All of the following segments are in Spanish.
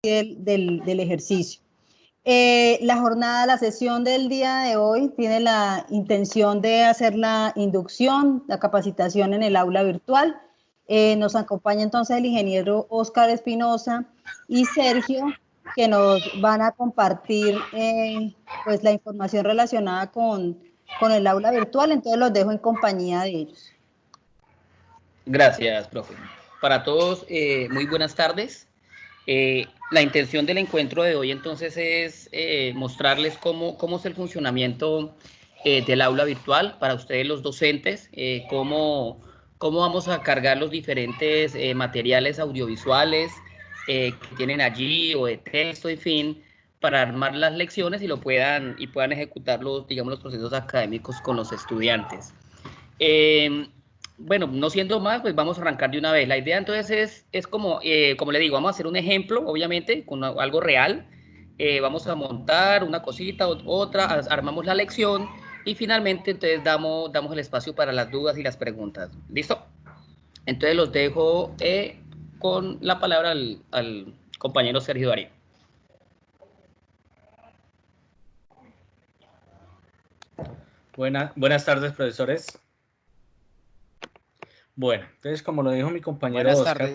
del ejercicio. La sesión del día de hoy tiene la intención de hacer la inducción, la capacitación en el aula virtual. Nos acompaña entonces el ingeniero Óscar Espinosa y Sergio, que nos van a compartir pues la información relacionada con el aula virtual, entonces los dejo en compañía de ellos. Gracias, profe. Para todos, muy buenas tardes. La intención del encuentro de hoy entonces es mostrarles cómo es el funcionamiento del aula virtual para ustedes los docentes, cómo vamos a cargar los diferentes materiales audiovisuales que tienen allí o de texto, en fin, para armar las lecciones y puedan ejecutar los procesos académicos con los estudiantes. Bueno, no siendo más, pues vamos a arrancar de una vez. La idea entonces es como le digo, vamos a hacer un ejemplo, obviamente, con algo real. Vamos a montar una cosita, otra, armamos la lección y finalmente entonces damos el espacio para las dudas y las preguntas. ¿Listo? Entonces los dejo con la palabra al compañero Sergio Darío. Buenas tardes, profesores. Bueno, entonces como lo dijo mi compañero Óscar,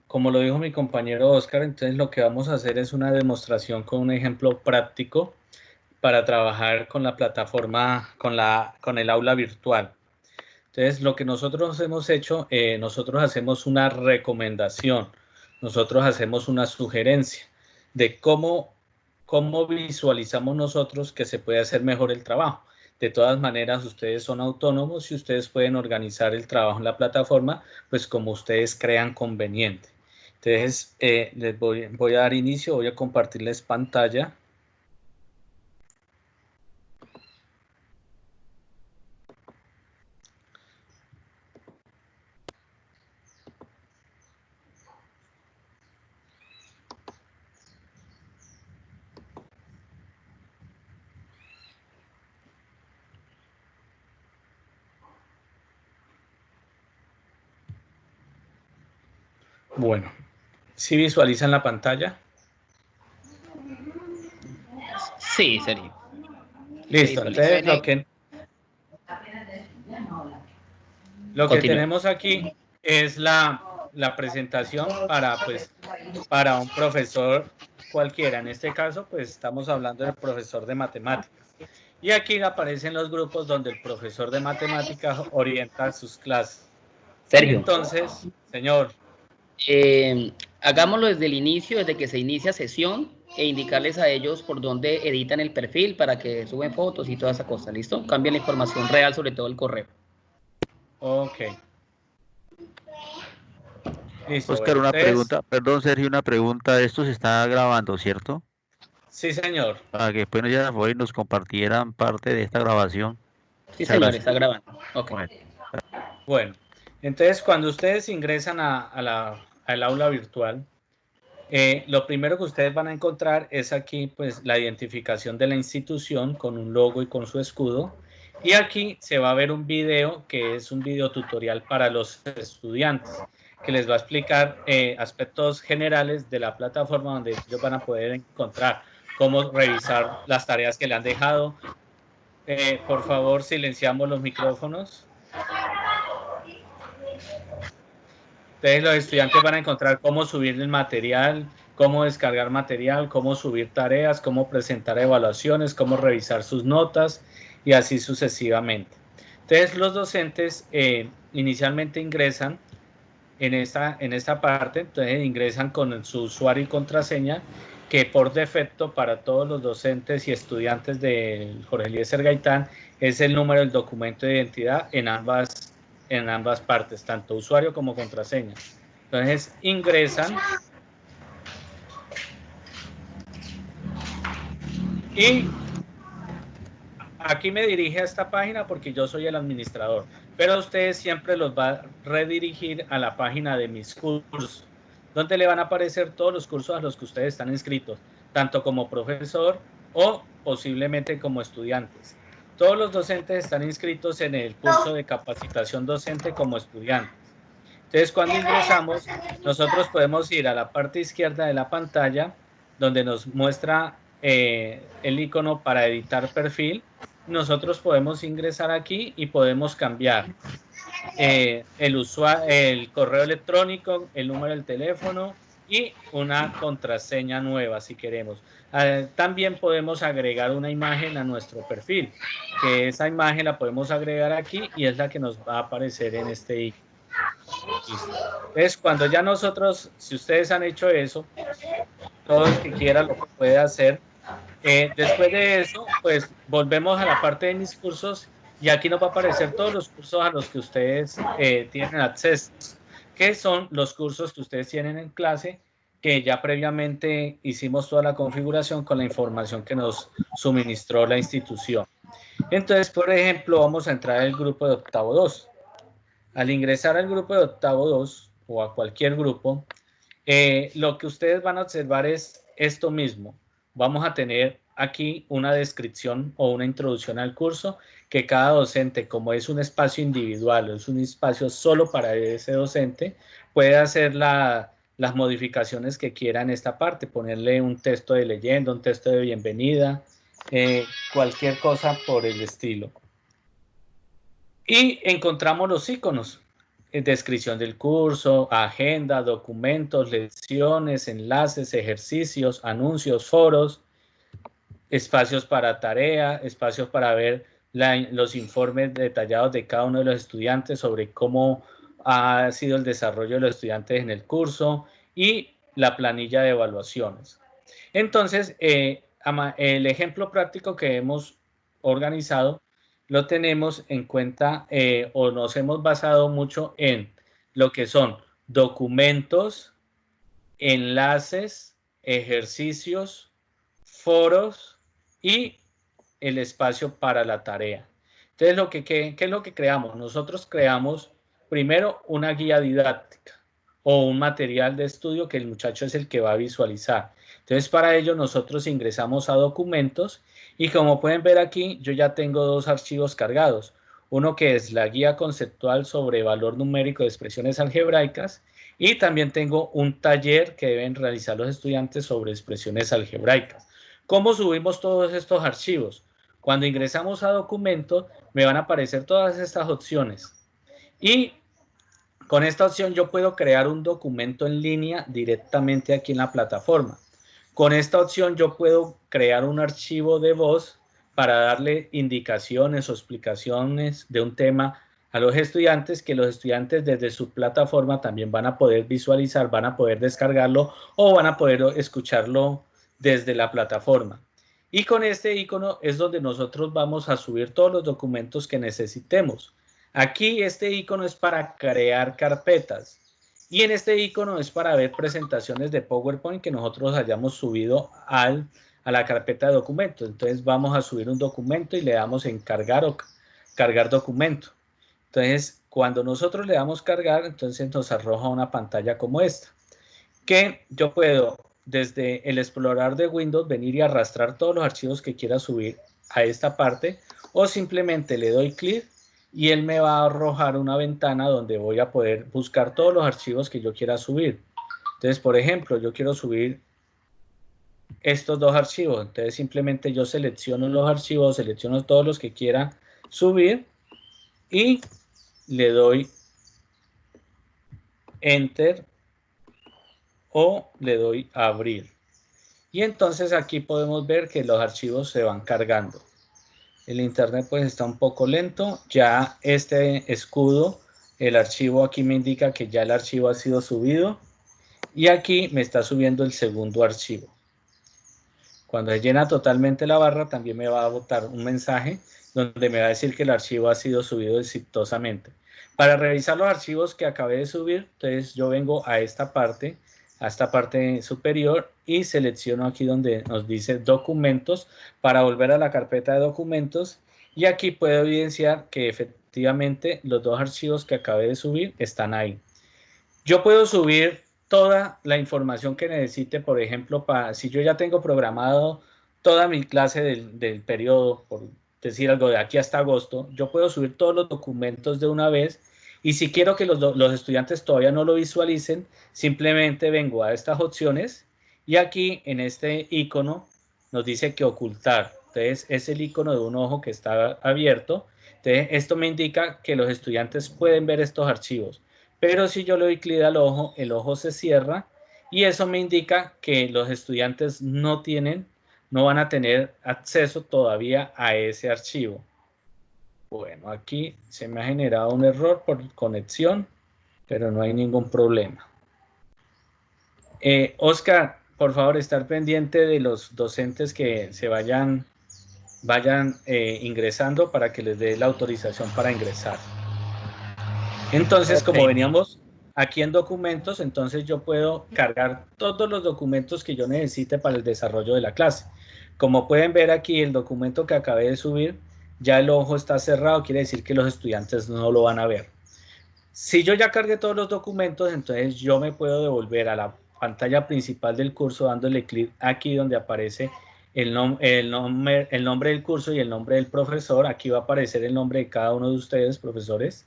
como lo dijo mi compañero Óscar, entonces lo que vamos a hacer es una demostración con un ejemplo práctico para trabajar con la plataforma, con el aula virtual. Entonces lo que nosotros hemos hecho, nosotros hacemos una recomendación, nosotros hacemos una sugerencia de cómo visualizamos nosotros que se puede hacer mejor el trabajo. De todas maneras, ustedes son autónomos y ustedes pueden organizar el trabajo en la plataforma, pues como ustedes crean conveniente. Entonces, les voy a dar inicio, voy a compartirles pantalla. Bueno, ¿sí visualizan la pantalla? Sí, Sergio. Listo, entonces lo que tenemos aquí es la presentación para un profesor cualquiera. En este caso, pues estamos hablando del profesor de matemáticas. Y aquí aparecen los grupos donde el profesor de matemáticas orienta sus clases. Sergio. Entonces, señor. Hagámoslo desde el inicio, desde que se inicia sesión, e indicarles a ellos por dónde editan el perfil para que suben fotos y toda esa cosa, ¿listo? Cambien la información real, sobre todo el correo. Ok. Listo. Óscar, una pregunta, perdón Sergio, una pregunta, esto se está grabando, ¿cierto? Sí, señor. Para que después nos compartieran parte de esta grabación. Sí, señor, está grabando. Okay. Bueno, entonces cuando ustedes ingresan al aula virtual, lo primero que ustedes van a encontrar es aquí pues la identificación de la institución con un logo y con su escudo. Y aquí se va a ver un video que es un video tutorial para los estudiantes que les va a explicar aspectos generales de la plataforma donde ellos van a poder encontrar cómo revisar las tareas que le han dejado. Por favor, silenciamos los micrófonos. Entonces los estudiantes van a encontrar cómo subir el material, cómo descargar material, cómo subir tareas, cómo presentar evaluaciones, cómo revisar sus notas y así sucesivamente. Entonces los docentes inicialmente ingresan en esta parte, entonces ingresan con su usuario y contraseña, que por defecto para todos los docentes y estudiantes de Jorge Eliezer Gaitán es el número del documento de identidad en ambas partes, tanto usuario como contraseña. Entonces ingresan y aquí me dirige a esta página porque yo soy el administrador, pero ustedes siempre los va a redirigir a la página de mis cursos, donde le van a aparecer todos los cursos a los que ustedes están inscritos, tanto como profesor o posiblemente como estudiantes. Todos los docentes están inscritos en el curso de capacitación docente como estudiantes. Entonces, cuando ingresamos, nosotros podemos ir a la parte izquierda de la pantalla, donde nos muestra el icono para editar perfil. Nosotros podemos ingresar aquí y podemos cambiar el correo electrónico, el número del teléfono y una contraseña nueva si queremos. También podemos agregar una imagen a nuestro perfil, que esa imagen la podemos agregar aquí y es la que nos va a aparecer en este icono. Entonces, cuando ya nosotros, si ustedes han hecho eso, todo el que quiera lo puede hacer. Después de eso, pues volvemos a la parte de mis cursos y aquí nos va a aparecer todos los cursos a los que ustedes tienen acceso, que son los cursos que ustedes tienen en clase, que ya previamente hicimos toda la configuración con la información que nos suministró la institución. Entonces, por ejemplo, vamos a entrar al grupo de octavo 2. Al ingresar al grupo de octavo 2 o a cualquier grupo, lo que ustedes van a observar es esto mismo. Vamos a tener aquí una descripción o una introducción al curso, que cada docente, como es un espacio individual o es un espacio solo para ese docente, puede hacer las modificaciones que quiera en esta parte, ponerle un texto de leyenda, un texto de bienvenida, cualquier cosa por el estilo. Y encontramos los iconos, descripción del curso, agenda, documentos, lecciones, enlaces, ejercicios, anuncios, foros, espacios para tarea, espacios para ver los informes detallados de cada uno de los estudiantes sobre cómo ha sido el desarrollo de los estudiantes en el curso y la planilla de evaluaciones. Entonces, el ejemplo práctico que hemos organizado lo tenemos en cuenta o nos hemos basado mucho en lo que son documentos, enlaces, ejercicios, foros y el espacio para la tarea. Entonces, ¿qué es lo que creamos? Nosotros creamos primero una guía didáctica o un material de estudio que el muchacho es el que va a visualizar. Entonces, para ello nosotros ingresamos a documentos y como pueden ver aquí, yo ya tengo dos archivos cargados. Uno que es la guía conceptual sobre valor numérico de expresiones algebraicas y también tengo un taller que deben realizar los estudiantes sobre expresiones algebraicas. ¿Cómo subimos todos estos archivos? Cuando ingresamos a documentos, me van a aparecer todas estas opciones. Y con esta opción yo puedo crear un documento en línea directamente aquí en la plataforma. Con esta opción yo puedo crear un archivo de voz para darle indicaciones o explicaciones de un tema a los estudiantes, que los estudiantes desde su plataforma también van a poder visualizar, van a poder descargarlo o van a poder escucharlo desde la plataforma. Y con este icono es donde nosotros vamos a subir todos los documentos que necesitemos. Aquí este icono es para crear carpetas y en este icono es para ver presentaciones de PowerPoint que nosotros hayamos subido a la carpeta de documentos. Entonces vamos a subir un documento y le damos en cargar o cargar documento. Entonces cuando nosotros le damos cargar, entonces nos arroja una pantalla como esta, que yo puedo desde el explorador de Windows venir y arrastrar todos los archivos que quiera subir a esta parte o simplemente le doy clic y él me va a arrojar una ventana donde voy a poder buscar todos los archivos que yo quiera subir. Entonces, por ejemplo, yo quiero subir estos dos archivos. Entonces, simplemente yo selecciono los archivos, selecciono todos los que quiera subir y le doy Enter o le doy a abrir. Y entonces aquí podemos ver que los archivos se van cargando. El internet pues está un poco lento. Ya este escudo, el archivo aquí me indica que ya el archivo ha sido subido. Y aquí me está subiendo el segundo archivo. Cuando se llena totalmente la barra también me va a botar un mensaje donde me va a decir que el archivo ha sido subido exitosamente. Para revisar los archivos que acabé de subir, entonces yo vengo a esta parte superior y selecciono aquí donde nos dice documentos para volver a la carpeta de documentos y aquí puedo evidenciar que efectivamente los dos archivos que acabé de subir están ahí. Yo puedo subir toda la información que necesite, por ejemplo, si yo ya tengo programado toda mi clase del periodo, por decir algo, de aquí hasta agosto, yo puedo subir todos los documentos de una vez Y si quiero que los estudiantes todavía no lo visualicen, simplemente vengo a estas opciones y aquí en este icono nos dice que ocultar. Entonces es el icono de un ojo que está abierto. Entonces esto me indica que los estudiantes pueden ver estos archivos. Pero si yo le doy clic al ojo, el ojo se cierra y eso me indica que los estudiantes no van a tener acceso todavía a ese archivo. Bueno, aquí se me ha generado un error por conexión, pero no hay ningún problema. Oscar, por favor, estar pendiente de los docentes que se vayan ingresando para que les dé la autorización para ingresar. Entonces, como veníamos aquí en documentos, entonces yo puedo cargar todos los documentos que yo necesite para el desarrollo de la clase. Como pueden ver aquí, el documento que acabé de subir, ya el ojo está cerrado, quiere decir que los estudiantes no lo van a ver. Si yo ya cargué todos los documentos, entonces yo me puedo devolver a la pantalla principal del curso dándole clic aquí donde aparece el nombre del curso y el nombre del profesor. Aquí va a aparecer el nombre de cada uno de ustedes, profesores.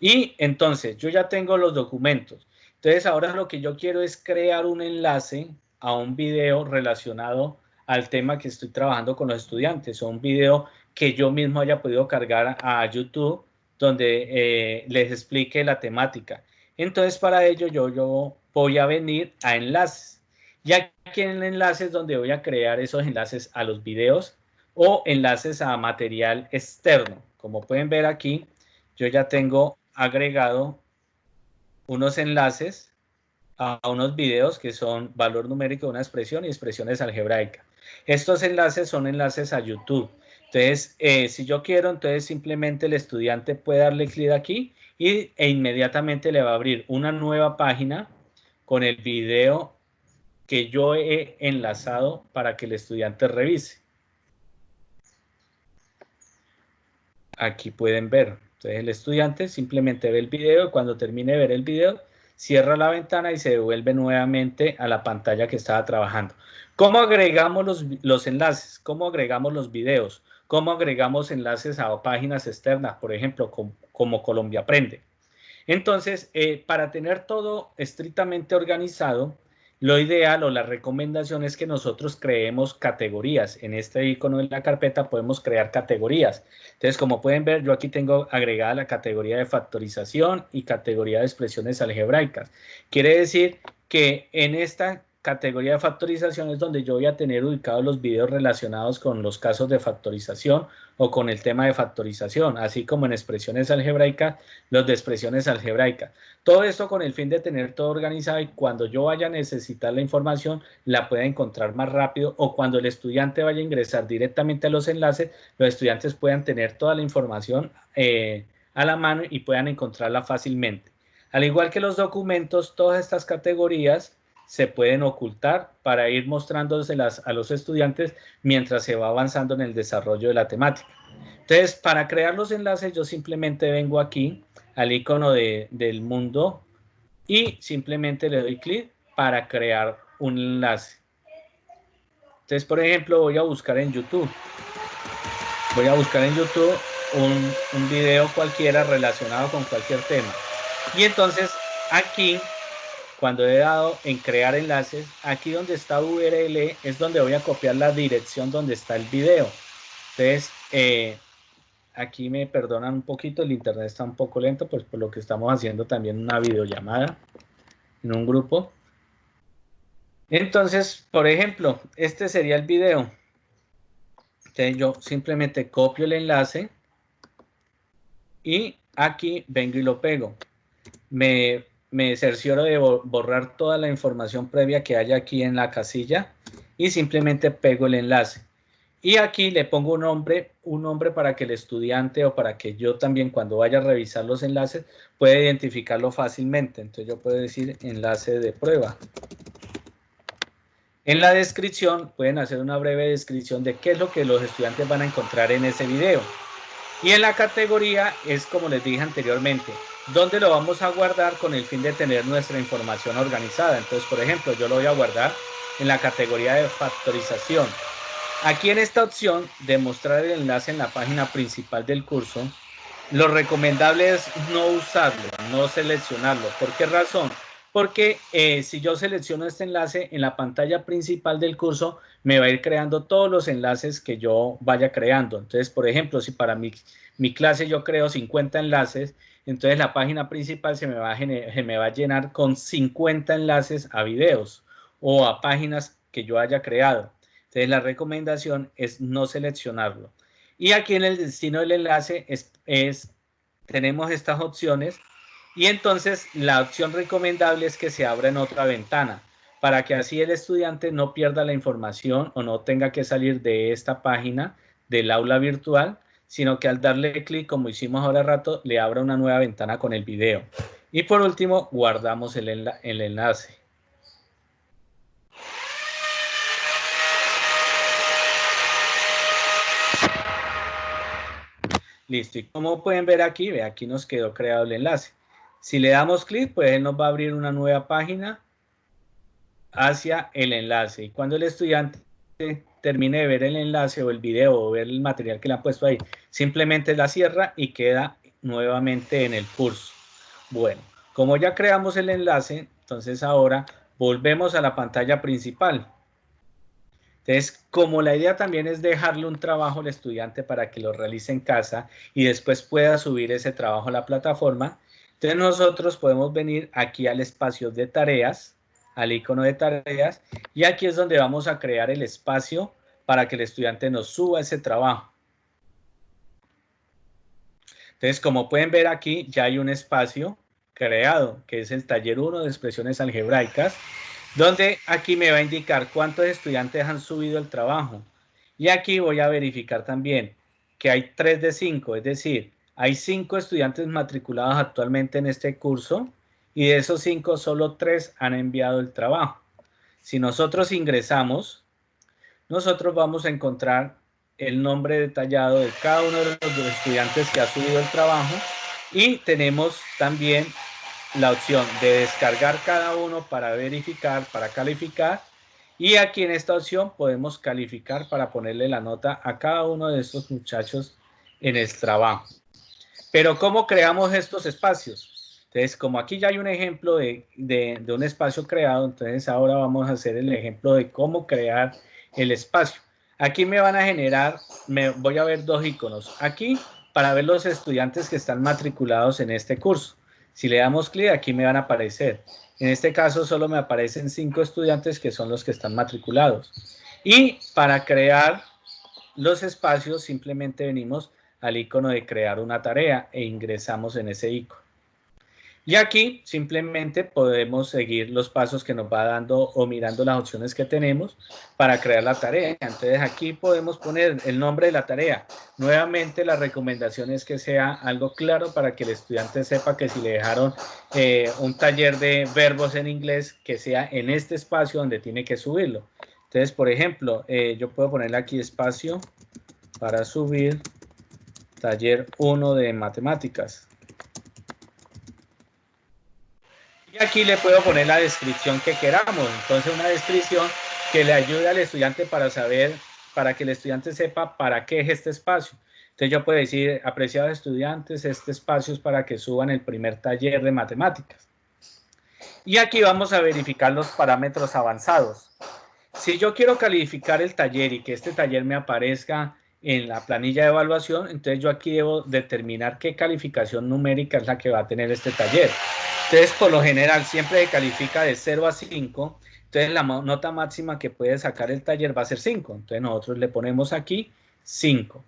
Y entonces yo ya tengo los documentos. Entonces ahora lo que yo quiero es crear un enlace a un video relacionado al tema que estoy trabajando con los estudiantes, o un video que yo mismo haya podido cargar a YouTube donde les explique la temática. Entonces para ello yo voy a venir a enlaces. Y aquí en enlaces donde voy a crear esos enlaces a los videos o enlaces a material externo. Como pueden ver aquí, yo ya tengo agregado unos enlaces a unos videos que son valor numérico de una expresión y expresiones algebraicas. Estos enlaces son enlaces a YouTube. Entonces, si yo quiero, entonces simplemente el estudiante puede darle clic aquí e inmediatamente le va a abrir una nueva página con el video que yo he enlazado para que el estudiante revise. Aquí pueden ver. Entonces el estudiante simplemente ve el video y cuando termine de ver el video, cierra la ventana y se devuelve nuevamente a la pantalla que estaba trabajando. ¿Cómo agregamos los enlaces? ¿Cómo agregamos los videos? ¿Cómo agregamos enlaces a páginas externas? Por ejemplo, como Colombia Aprende. Entonces, para tener todo estrictamente organizado, lo ideal o la recomendación es que nosotros creemos categorías. En este icono de la carpeta podemos crear categorías. Entonces, como pueden ver, yo aquí tengo agregada la categoría de factorización y categoría de expresiones algebraicas. Quiere decir que en esta categoría de factorización es donde yo voy a tener ubicados los videos relacionados con los casos de factorización o con el tema de factorización, así como en expresiones algebraicas, los de expresiones algebraicas. Todo esto con el fin de tener todo organizado y cuando yo vaya a necesitar la información la pueda encontrar más rápido, o cuando el estudiante vaya a ingresar directamente a los enlaces, los estudiantes puedan tener toda la información a la mano y puedan encontrarla fácilmente. Al igual que los documentos, todas estas categorías se pueden ocultar para ir mostrándoselas a los estudiantes mientras se va avanzando en el desarrollo de la temática. Entonces, para crear los enlaces, yo simplemente vengo aquí al icono del mundo y simplemente le doy clic para crear un enlace. Entonces, por ejemplo, voy a buscar en YouTube. Voy a buscar en YouTube un video cualquiera relacionado con cualquier tema. Y entonces, aquí, cuando he dado en crear enlaces, aquí donde está URL es donde voy a copiar la dirección donde está el video. Entonces, aquí me perdonan un poquito, el internet está un poco lento, pues por lo que estamos haciendo también una videollamada en un grupo. Entonces, por ejemplo, este sería el video. Entonces yo simplemente copio el enlace y aquí vengo y lo pego. Me cercioro de borrar toda la información previa que haya aquí en la casilla y simplemente pego el enlace. Y aquí le pongo un nombre para que el estudiante o para que yo también cuando vaya a revisar los enlaces pueda identificarlo fácilmente. Entonces yo puedo decir enlace de prueba. En la descripción pueden hacer una breve descripción de qué es lo que los estudiantes van a encontrar en ese video. Y en la categoría es como les dije anteriormente, donde lo vamos a guardar con el fin de tener nuestra información organizada. Entonces, por ejemplo, yo lo voy a guardar en la categoría de factorización. Aquí en esta opción de mostrar el enlace en la página principal del curso, lo recomendable es no usarlo, no seleccionarlo. ¿Por qué razón? Porque si yo selecciono este enlace en la pantalla principal del curso, me va a ir creando todos los enlaces que yo vaya creando. Entonces, por ejemplo, si para mi clase yo creo 50 enlaces, entonces la página principal se me va a llenar con 50 enlaces a videos o a páginas que yo haya creado. Entonces, la recomendación es no seleccionarlo. Y aquí en el destino del enlace tenemos estas opciones. Y entonces la opción recomendable es que se abra en otra ventana para que así el estudiante no pierda la información o no tenga que salir de esta página del aula virtual, sino que al darle clic, como hicimos ahora rato, le abra una nueva ventana con el video. Y por último, guardamos el enlace. Listo. Y como pueden ver aquí, aquí nos quedó creado el enlace. Si le damos clic, pues él nos va a abrir una nueva página hacia el enlace. Y cuando el estudiante termine de ver el enlace o el video o ver el material que le han puesto ahí, simplemente la cierra y queda nuevamente en el curso. Bueno, como ya creamos el enlace, entonces ahora volvemos a la pantalla principal. Entonces, como la idea también es dejarle un trabajo al estudiante para que lo realice en casa y después pueda subir ese trabajo a la plataforma, entonces nosotros podemos venir aquí al espacio de tareas, al icono de tareas, y aquí es donde vamos a crear el espacio para que el estudiante nos suba ese trabajo. Entonces, como pueden ver aquí, ya hay un espacio creado, que es el taller 1 de expresiones algebraicas, donde aquí me va a indicar cuántos estudiantes han subido el trabajo. Y aquí voy a verificar también que hay 3 de 5, es decir, hay 5 estudiantes matriculados actualmente en este curso y de esos 5 solo 3 han enviado el trabajo. Si nosotros ingresamos, nosotros vamos a encontrar el nombre detallado de cada uno de los estudiantes que ha subido el trabajo y tenemos también la opción de descargar cada uno para verificar, para calificar, y aquí en esta opción podemos calificar para ponerle la nota a cada uno de estos muchachos en el trabajo. Pero ¿cómo creamos estos espacios? Entonces, como aquí ya hay un ejemplo de un espacio creado, entonces ahora vamos a hacer el ejemplo de cómo crear el espacio. Aquí me van a generar, voy a ver 2 iconos. Aquí para ver los estudiantes que están matriculados en este curso. Si le damos clic, aquí me van a aparecer. En este caso solo me aparecen 5 estudiantes que son los que están matriculados. Y para crear los espacios simplemente venimos al icono de crear una tarea e ingresamos en ese icono. Y aquí simplemente podemos seguir los pasos que nos va dando o mirando las opciones que tenemos para crear la tarea. Entonces aquí podemos poner el nombre de la tarea. Nuevamente la recomendación es que sea algo claro para que el estudiante sepa que si le dejaron un taller de verbos en inglés, que sea en este espacio donde tiene que subirlo. Entonces, por ejemplo, yo puedo ponerle aquí espacio para subir taller 1 de matemáticas. Y aquí le puedo poner la descripción que queramos. Entonces, una descripción que le ayude al estudiante para saber, para que el estudiante sepa para qué es este espacio. Entonces, yo puedo decir, apreciados estudiantes, este espacio es para que suban el primer taller de matemáticas. Y aquí vamos a verificar los parámetros avanzados. Si yo quiero calificar el taller y que este taller me aparezca en la planilla de evaluación, entonces yo aquí debo determinar qué calificación numérica es la que va a tener este taller. Entonces, por lo general, siempre se califica de 0 a 5, entonces la nota máxima que puede sacar el taller va a ser 5. Entonces, nosotros le ponemos aquí 5.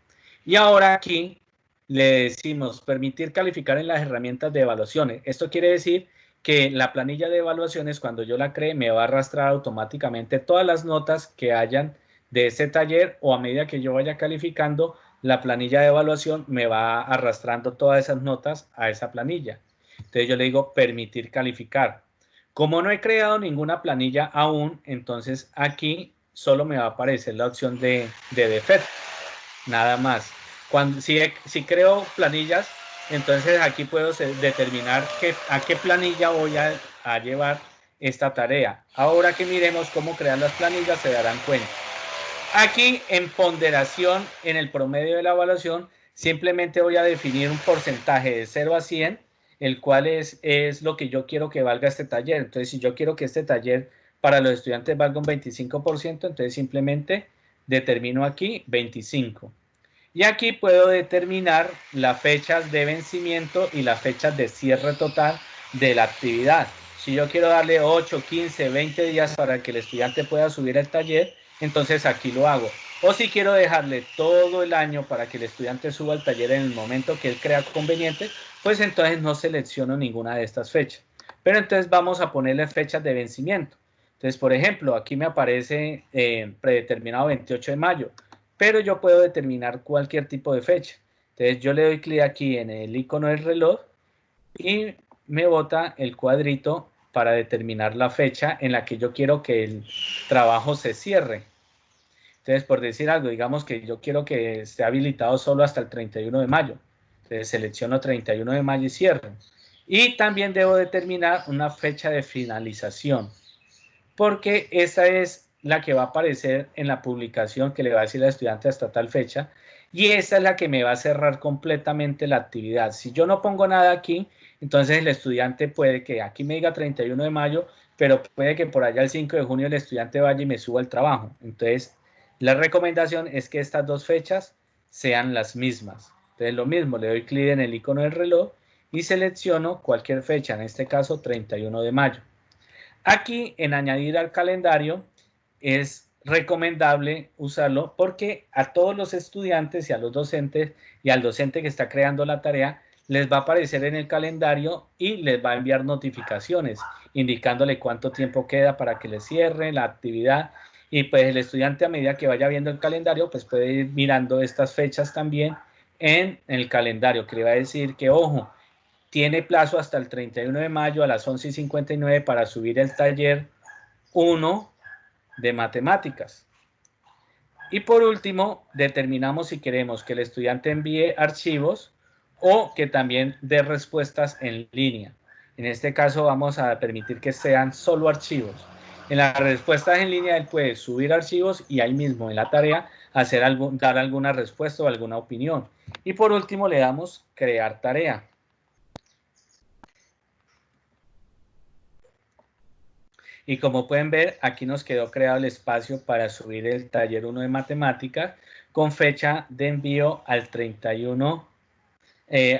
Y ahora aquí le decimos permitir calificar en las herramientas de evaluaciones. Esto quiere decir que la planilla de evaluaciones, cuando yo la cree, me va a arrastrar automáticamente todas las notas que hayan de ese taller, o a medida que yo vaya calificando, la planilla de evaluación me va arrastrando todas esas notas a esa planilla. Entonces yo le digo permitir calificar. Como no he creado ninguna planilla aún, entonces aquí solo me va a aparecer la opción de defecto, nada más. Si creo planillas, entonces aquí puedo determinar a qué planilla voy a llevar esta tarea. Ahora que miremos cómo crear las planillas, se darán cuenta. Aquí en ponderación, en el promedio de la evaluación, simplemente voy a definir un porcentaje de 0 a 100, el cual es lo que yo quiero que valga este taller. Entonces, si yo quiero que este taller para los estudiantes valga un 25%, entonces simplemente determino aquí 25. Y aquí puedo determinar las fechas de vencimiento y las fechas de cierre total de la actividad. Si yo quiero darle 8, 15, 20 días para que el estudiante pueda subir el taller, entonces aquí lo hago. O si quiero dejarle todo el año para que el estudiante suba el taller en el momento que él crea conveniente, pues entonces no selecciono ninguna de estas fechas. Pero entonces vamos a ponerle fechas de vencimiento. Entonces, por ejemplo, aquí me aparece predeterminado 28 de mayo, pero yo puedo determinar cualquier tipo de fecha. Entonces, yo le doy clic aquí en el icono del reloj y me bota el cuadrito para determinar la fecha en la que yo quiero que el trabajo se cierre. Entonces, por decir algo, digamos que yo quiero que esté habilitado solo hasta el 31 de mayo. Entonces, selecciono 31 de mayo y cierro. Y también debo determinar una fecha de finalización, porque esa es la que va a aparecer en la publicación que le va a decir al estudiante hasta tal fecha, y esa es la que me va a cerrar completamente la actividad. Si yo no pongo nada aquí, entonces el estudiante puede que aquí me diga 31 de mayo, pero puede que por allá el 5 de junio el estudiante vaya y me suba el trabajo. Entonces, la recomendación es que estas dos fechas sean las mismas. Entonces, lo mismo, le doy clic en el icono del reloj y selecciono cualquier fecha, en este caso 31 de mayo. Aquí en añadir al calendario es recomendable usarlo porque a todos los estudiantes y a los docentes y al docente que está creando la tarea les va a aparecer en el calendario y les va a enviar notificaciones indicándole cuánto tiempo queda para que le cierre la actividad, y pues el estudiante a medida que vaya viendo el calendario pues puede ir mirando estas fechas también en el calendario, que le va a decir que ojo, tiene plazo hasta el 31 de mayo a las 11:59 para subir el taller 1 de matemáticas. Y por último, determinamos si queremos que el estudiante envíe archivos o que también dé respuestas en línea. En este caso vamos a permitir que sean solo archivos. En las respuestas en línea él puede subir archivos y ahí mismo en la tarea dar alguna respuesta o alguna opinión. Y por último le damos crear tarea. Y como pueden ver, aquí nos quedó creado el espacio para subir el taller 1 de matemáticas con fecha de envío al 31,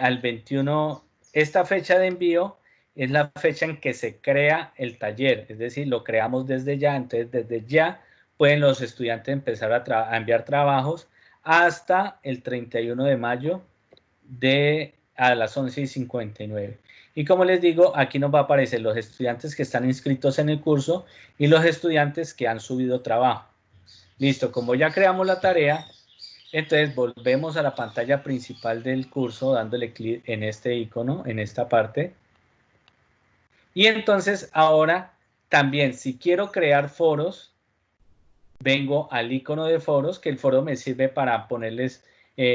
al 21. Esta fecha de envío es la fecha en que se crea el taller, es decir, lo creamos desde ya. Entonces, desde ya pueden los estudiantes empezar a enviar trabajos hasta el 31 de mayo a las 11:59. Y como les digo, aquí nos va a aparecer los estudiantes que están inscritos en el curso y los estudiantes que han subido trabajo. Listo, como ya creamos la tarea, entonces volvemos a la pantalla principal del curso dándole clic en este icono, en esta parte. Y entonces ahora también, si quiero crear foros, vengo al icono de foros, que el foro me sirve para ponerles,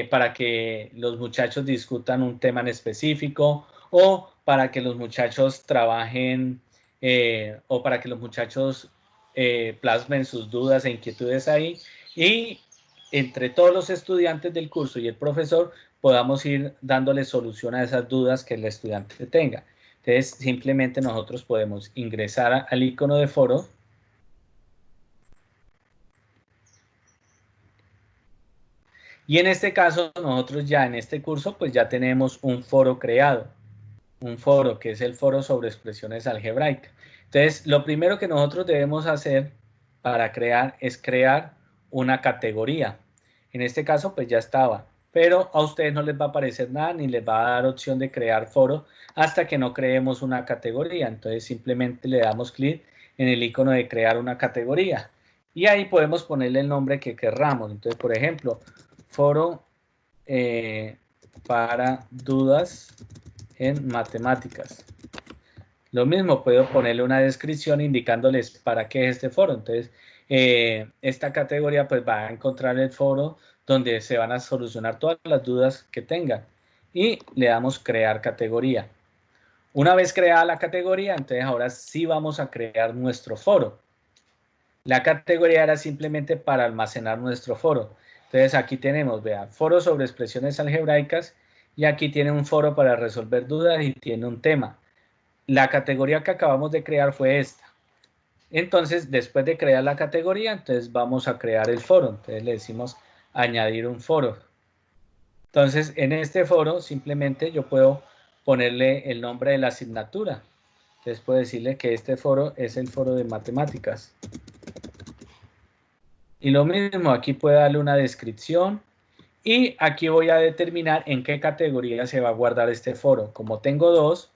para que los muchachos discutan un tema en específico, o para que los muchachos trabajen, o para que los muchachos plasmen sus dudas e inquietudes ahí, y entre todos los estudiantes del curso y el profesor podamos ir dándole solución a esas dudas que el estudiante tenga. Entonces, simplemente nosotros podemos ingresar al icono de foro, y en este caso nosotros ya en este curso pues ya tenemos un foro creado, un foro que es el foro sobre expresiones algebraicas. Entonces lo primero que nosotros debemos hacer para crear es crear una categoría. En este caso pues ya estaba, pero a ustedes no les va a aparecer nada ni les va a dar opción de crear foro hasta que no creemos una categoría. Entonces simplemente le damos clic en el icono de crear una categoría y ahí podemos ponerle el nombre que querramos. Entonces, por ejemplo, foro para dudas en matemáticas. Lo mismo, puedo ponerle una descripción indicándoles para qué es este foro. Entonces, esta categoría pues va a encontrar el foro donde se van a solucionar todas las dudas que tengan. Y le damos crear categoría. Una vez creada la categoría, entonces ahora sí vamos a crear nuestro foro. La categoría era simplemente para almacenar nuestro foro. Entonces aquí tenemos, vea, foro sobre expresiones algebraicas y aquí tiene un foro para resolver dudas y tiene un tema. La categoría que acabamos de crear fue esta. Entonces, después de crear la categoría, entonces vamos a crear el foro. Entonces le decimos añadir un foro. Entonces, en este foro simplemente yo puedo ponerle el nombre de la asignatura. Entonces puedo decirle que este foro es el foro de matemáticas. Y lo mismo, aquí puedo darle una descripción. Y aquí voy a determinar en qué categoría se va a guardar este foro. Como tengo dos,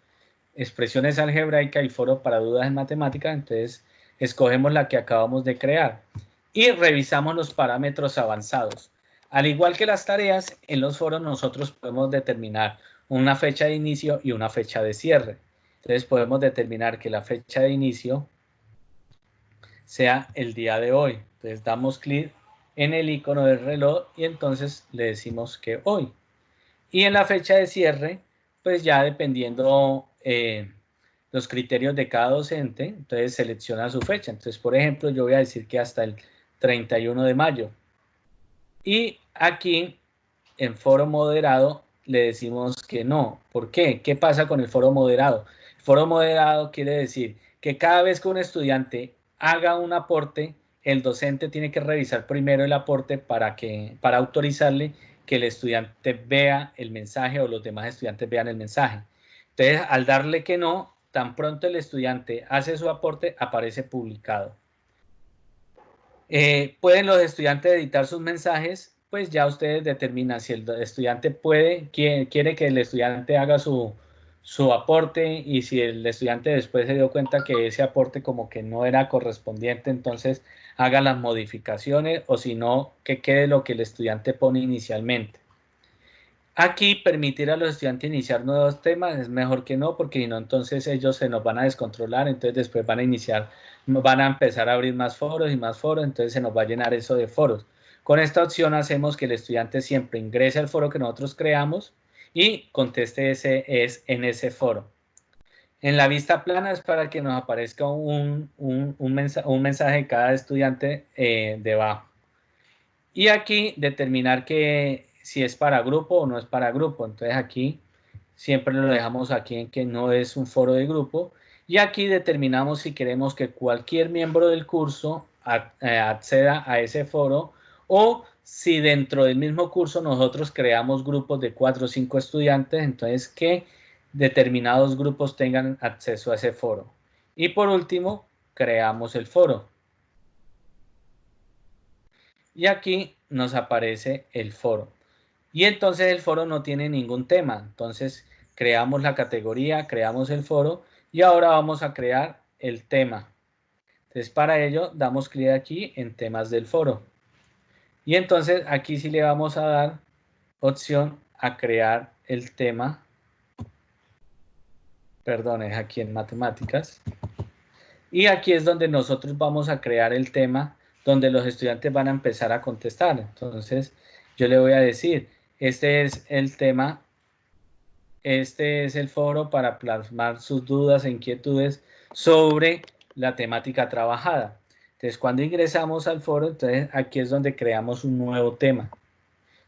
expresiones algebraicas y foro para dudas en matemáticas, entonces escogemos la que acabamos de crear. Y revisamos los parámetros avanzados. Al igual que las tareas, en los foros nosotros podemos determinar una fecha de inicio y una fecha de cierre. Entonces podemos determinar que la fecha de inicio sea el día de hoy. Entonces damos clic en el icono del reloj y entonces le decimos que hoy. Y en la fecha de cierre, pues ya dependiendo los criterios de cada docente, entonces selecciona su fecha. Entonces, por ejemplo, yo voy a decir que hasta el 31 de mayo. Y aquí, en foro moderado, le decimos que no. ¿Por qué? ¿Qué pasa con el foro moderado? El foro moderado quiere decir que cada vez que un estudiante haga un aporte, el docente tiene que revisar primero el aporte para autorizarle que el estudiante vea el mensaje o los demás estudiantes vean el mensaje. Entonces, al darle que no, tan pronto el estudiante hace su aporte, aparece publicado. ¿Pueden los estudiantes editar sus mensajes? Pues ya ustedes determinan si el estudiante quiere que el estudiante haga su aporte, y si el estudiante después se dio cuenta que ese aporte como que no era correspondiente, entonces haga las modificaciones, o si no, que quede lo que el estudiante pone inicialmente. Aquí permitir a los estudiantes iniciar nuevos temas es mejor que no, porque si no, entonces ellos se nos van a descontrolar, entonces después van a empezar a abrir más foros y más foros, entonces se nos va a llenar eso de foros. Con esta opción hacemos que el estudiante siempre ingrese al foro que nosotros creamos y conteste en ese foro. En la vista plana es para que nos aparezca un mensaje de cada estudiante debajo. Y aquí determinar que si es para grupo o no es para grupo. Entonces aquí siempre lo dejamos aquí en que no es un foro de grupo. Y aquí determinamos si queremos que cualquier miembro del curso acceda a ese foro, o si dentro del mismo curso nosotros creamos grupos de 4 o 5 estudiantes, entonces que determinados grupos tengan acceso a ese foro. Y por último, creamos el foro. Y aquí nos aparece el foro. Y entonces el foro no tiene ningún tema. Entonces creamos la categoría, creamos el foro y ahora vamos a crear el tema. Entonces para ello damos clic aquí en temas del foro. Y entonces aquí sí le vamos a dar opción a crear el tema. Perdón, es aquí en matemáticas. Y aquí es donde nosotros vamos a crear el tema, donde los estudiantes van a empezar a contestar. Entonces yo le voy a decir, este es el tema, este es el foro para plasmar sus dudas e inquietudes sobre la temática trabajada. Entonces cuando ingresamos al foro, entonces aquí es donde creamos un nuevo tema.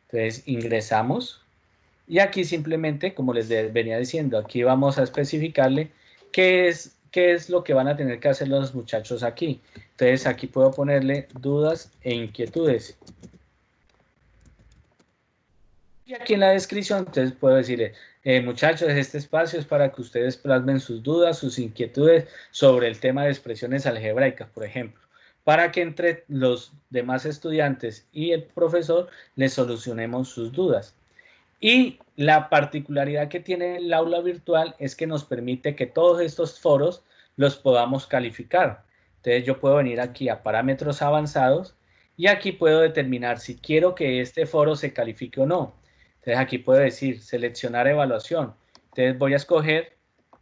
Entonces ingresamos y aquí simplemente, como les venía diciendo, aquí vamos a especificarle qué es lo que van a tener que hacer los muchachos aquí. Entonces aquí puedo ponerle dudas e inquietudes. Y aquí en la descripción, entonces puedo decirle, muchachos, este espacio es para que ustedes plasmen sus dudas, sus inquietudes sobre el tema de expresiones algebraicas, por ejemplo, para que entre los demás estudiantes y el profesor les solucionemos sus dudas. Y la particularidad que tiene el aula virtual es que nos permite que todos estos foros los podamos calificar. Entonces yo puedo venir aquí a parámetros avanzados y aquí puedo determinar si quiero que este foro se califique o no. Entonces aquí puedo decir seleccionar evaluación. Entonces voy a escoger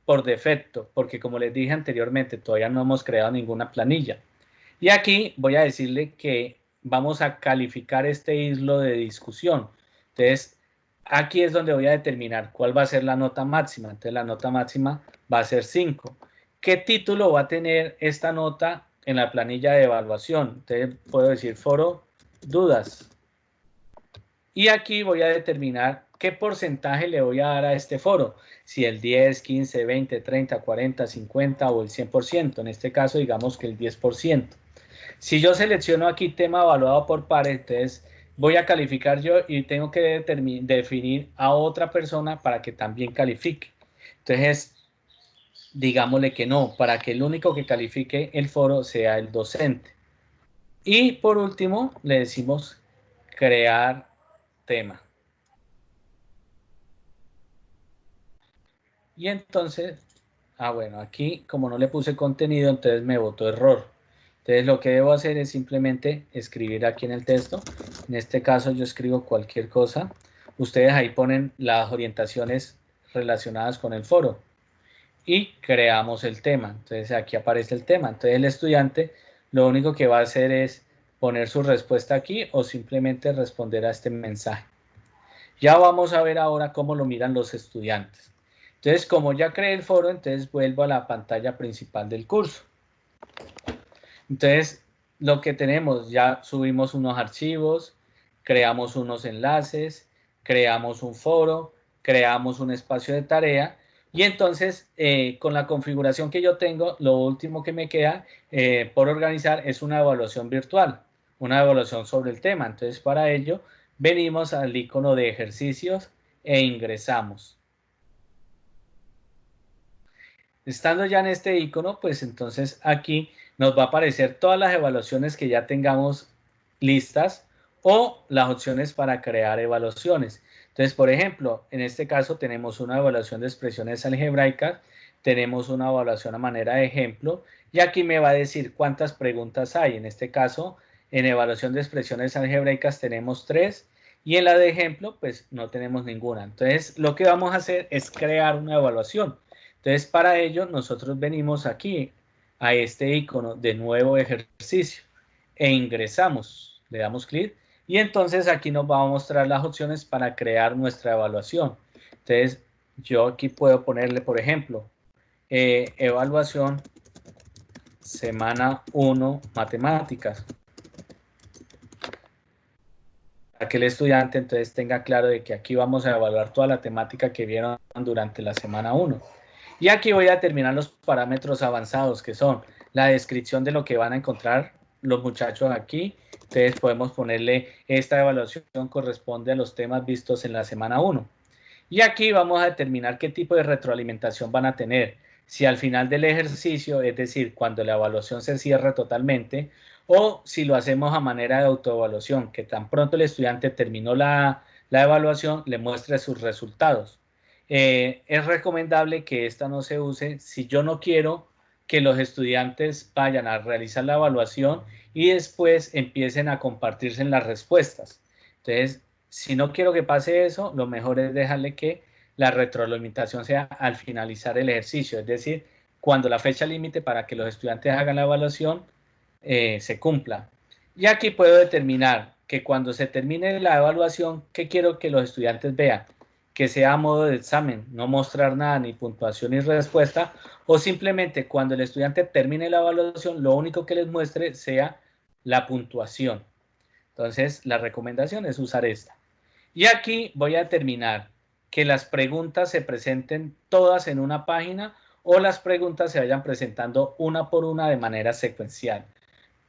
por defecto, porque como les dije anteriormente, todavía no hemos creado ninguna planilla. Y aquí voy a decirle que vamos a calificar este hilo de discusión. Entonces aquí es donde voy a determinar cuál va a ser la nota máxima. Entonces la nota máxima va a ser 5. ¿Qué título va a tener esta nota en la planilla de evaluación? Entonces puedo decir foro dudas. Y aquí voy a determinar qué porcentaje le voy a dar a este foro, si el 10, 15, 20, 30, 40, 50 o el 100%, en este caso digamos que el 10%. Si yo selecciono aquí tema evaluado por pares, entonces voy a calificar yo y tengo que definir a otra persona para que también califique. Entonces, digámosle que no, para que el único que califique el foro sea el docente. Y por último, le decimos crear tema. Y entonces, bueno, aquí como no le puse contenido, entonces me botó error. Entonces lo que debo hacer es simplemente escribir aquí en el texto. En este caso yo escribo cualquier cosa. Ustedes ahí ponen las orientaciones relacionadas con el foro. Y creamos el tema. Entonces aquí aparece el tema. Entonces el estudiante lo único que va a hacer es poner su respuesta aquí o simplemente responder a este mensaje. Ya vamos a ver ahora cómo lo miran los estudiantes. Entonces, como ya creé el foro, entonces vuelvo a la pantalla principal del curso. Entonces, lo que tenemos, ya subimos unos archivos, creamos unos enlaces, creamos un foro, creamos un espacio de tarea y entonces, con la configuración que yo tengo, lo último que me queda por organizar es una evaluación virtual, una evaluación sobre el tema. Entonces, para ello, venimos al icono de ejercicios e ingresamos. Estando ya en este icono, pues entonces aquí nos va a aparecer todas las evaluaciones que ya tengamos listas o las opciones para crear evaluaciones. Entonces, por ejemplo, en este caso tenemos una evaluación de expresiones algebraicas, tenemos una evaluación a manera de ejemplo y aquí me va a decir cuántas preguntas hay. En este caso, en evaluación de expresiones algebraicas tenemos 3 y en la de ejemplo, pues no tenemos ninguna. Entonces, lo que vamos a hacer es crear una evaluación. Entonces, para ello, nosotros venimos aquí a este icono de nuevo ejercicio e ingresamos. Le damos clic y entonces aquí nos va a mostrar las opciones para crear nuestra evaluación. Entonces, yo aquí puedo ponerle, por ejemplo, evaluación semana 1 matemáticas. Para que el estudiante entonces tenga claro de que aquí vamos a evaluar toda la temática que vieron durante la semana 1. Y aquí voy a determinar los parámetros avanzados que son la descripción de lo que van a encontrar los muchachos aquí. Entonces podemos ponerle esta evaluación corresponde a los temas vistos en la semana 1. Y aquí vamos a determinar qué tipo de retroalimentación van a tener. Si al final del ejercicio, es decir, cuando la evaluación se cierre totalmente, o si lo hacemos a manera de autoevaluación, que tan pronto el estudiante terminó la evaluación, le muestre sus resultados. Es recomendable que esta no se use si yo no quiero que los estudiantes vayan a realizar la evaluación y después empiecen a compartirse en las respuestas. Entonces, si no quiero que pase eso, lo mejor es dejarle que la retroalimentación sea al finalizar el ejercicio, es decir, cuando la fecha límite para que los estudiantes hagan la evaluación se cumpla. Y aquí puedo determinar que cuando se termine la evaluación, ¿qué quiero que los estudiantes vean? Que sea a modo de examen, no mostrar nada, ni puntuación ni respuesta, o simplemente cuando el estudiante termine la evaluación, lo único que les muestre sea la puntuación. Entonces, la recomendación es usar esta. Y aquí voy a determinar que las preguntas se presenten todas en una página o las preguntas se vayan presentando una por una de manera secuencial.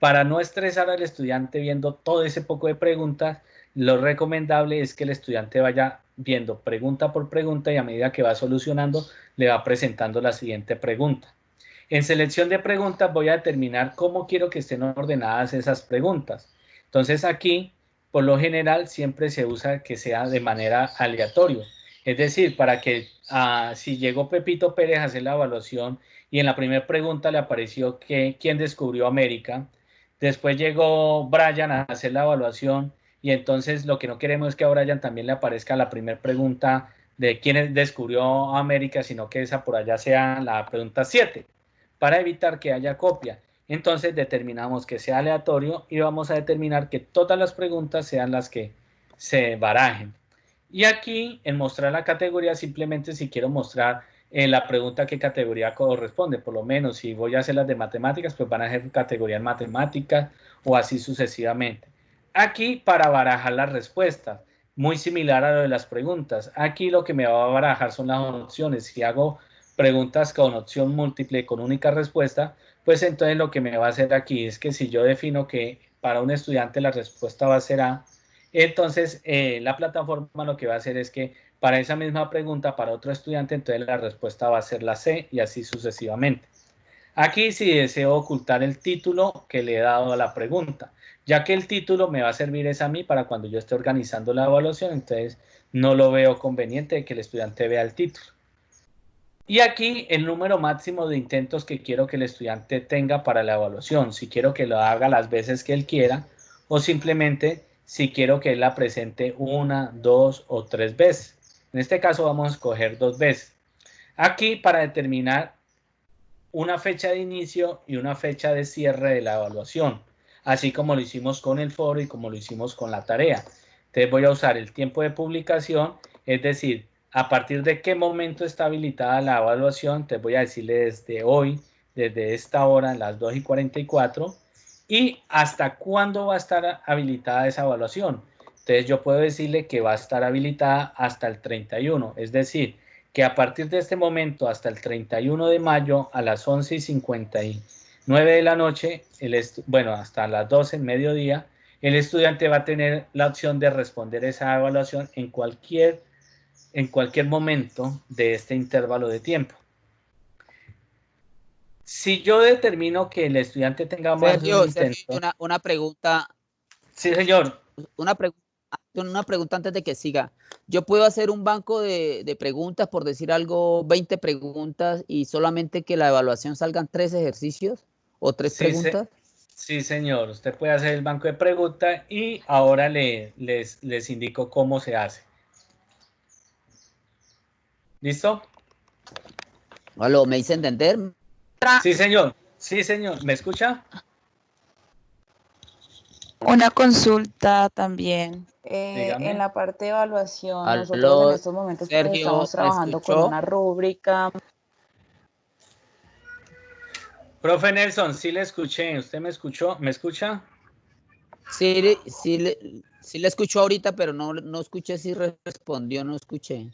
Para no estresar al estudiante viendo todo ese poco de preguntas, lo recomendable es que el estudiante vaya viendo pregunta por pregunta y a medida que va solucionando, le va presentando la siguiente pregunta. En selección de preguntas voy a determinar cómo quiero que estén ordenadas esas preguntas. Entonces aquí, por lo general, siempre se usa que sea de manera aleatoria. Es decir, para que si llegó Pepito Pérez a hacer la evaluación y en la primera pregunta le apareció que quién descubrió América, después llegó Brian a hacer la evaluación y entonces lo que no queremos es que a Brian también le aparezca la primera pregunta de quién descubrió América, sino que esa por allá sea la pregunta 7, para evitar que haya copia. Entonces determinamos que sea aleatorio y vamos a determinar que todas las preguntas sean las que se barajen. Y aquí en mostrar la categoría, simplemente si quiero mostrar la pregunta qué categoría corresponde, por lo menos si voy a hacer las de matemáticas, pues van a ser categoría en matemáticas o así sucesivamente. Aquí para barajar las respuestas, muy similar a lo de las preguntas. Aquí lo que me va a barajar son las opciones. Si hago preguntas con opción múltiple con única respuesta, pues entonces lo que me va a hacer aquí es que si yo defino que para un estudiante la respuesta va a ser A, entonces la plataforma lo que va a hacer es que para esa misma pregunta, para otro estudiante, entonces la respuesta va a ser la C y así sucesivamente. Aquí sí deseo ocultar el título que le he dado a la pregunta, ya que el título me va a servir es a mí para cuando yo esté organizando la evaluación, entonces no lo veo conveniente que el estudiante vea el título. Y aquí el número máximo de intentos que quiero que el estudiante tenga para la evaluación, si quiero que lo haga las veces que él quiera o simplemente si quiero que él la presente 1, 2 o 3 veces. En este caso vamos a escoger 2 veces. Aquí para determinar una fecha de inicio y una fecha de cierre de la evaluación, así como lo hicimos con el foro y como lo hicimos con la tarea. Entonces voy a usar el tiempo de publicación, es decir, a partir de qué momento está habilitada la evaluación, te voy a decirle desde hoy, desde esta hora, las 2:44, y hasta cuándo va a estar habilitada esa evaluación. Entonces yo puedo decirle que va a estar habilitada hasta el 31, es decir, que a partir de este momento hasta el 31 de mayo a las 11:59 de la noche, bueno, hasta las 12 en mediodía, el estudiante va a tener la opción de responder esa evaluación en cualquier momento de este intervalo de tiempo. Si yo determino que el estudiante tenga más de un intento... Sergio, una pregunta. Sí, señor. Una pregunta antes de que siga. ¿Yo puedo hacer un banco de preguntas, por decir algo, 20 preguntas y solamente que la evaluación salgan 3 ejercicios o 3 preguntas? Sí, señor. Usted puede hacer el banco de preguntas y ahora les indico cómo se hace. ¿Listo? ¿Aló? ¿Me hice entender? Sí, señor. Sí, señor. ¿Me escucha? Una consulta también. En la parte de evaluación, ¿Aló, nosotros en estos momentos Sergio, estamos trabajando con una rúbrica. Profe Nelson, sí le escuché. ¿Usted me escuchó? ¿Me escucha? Sí le escucho ahorita, pero no escuché si respondió, no escuché.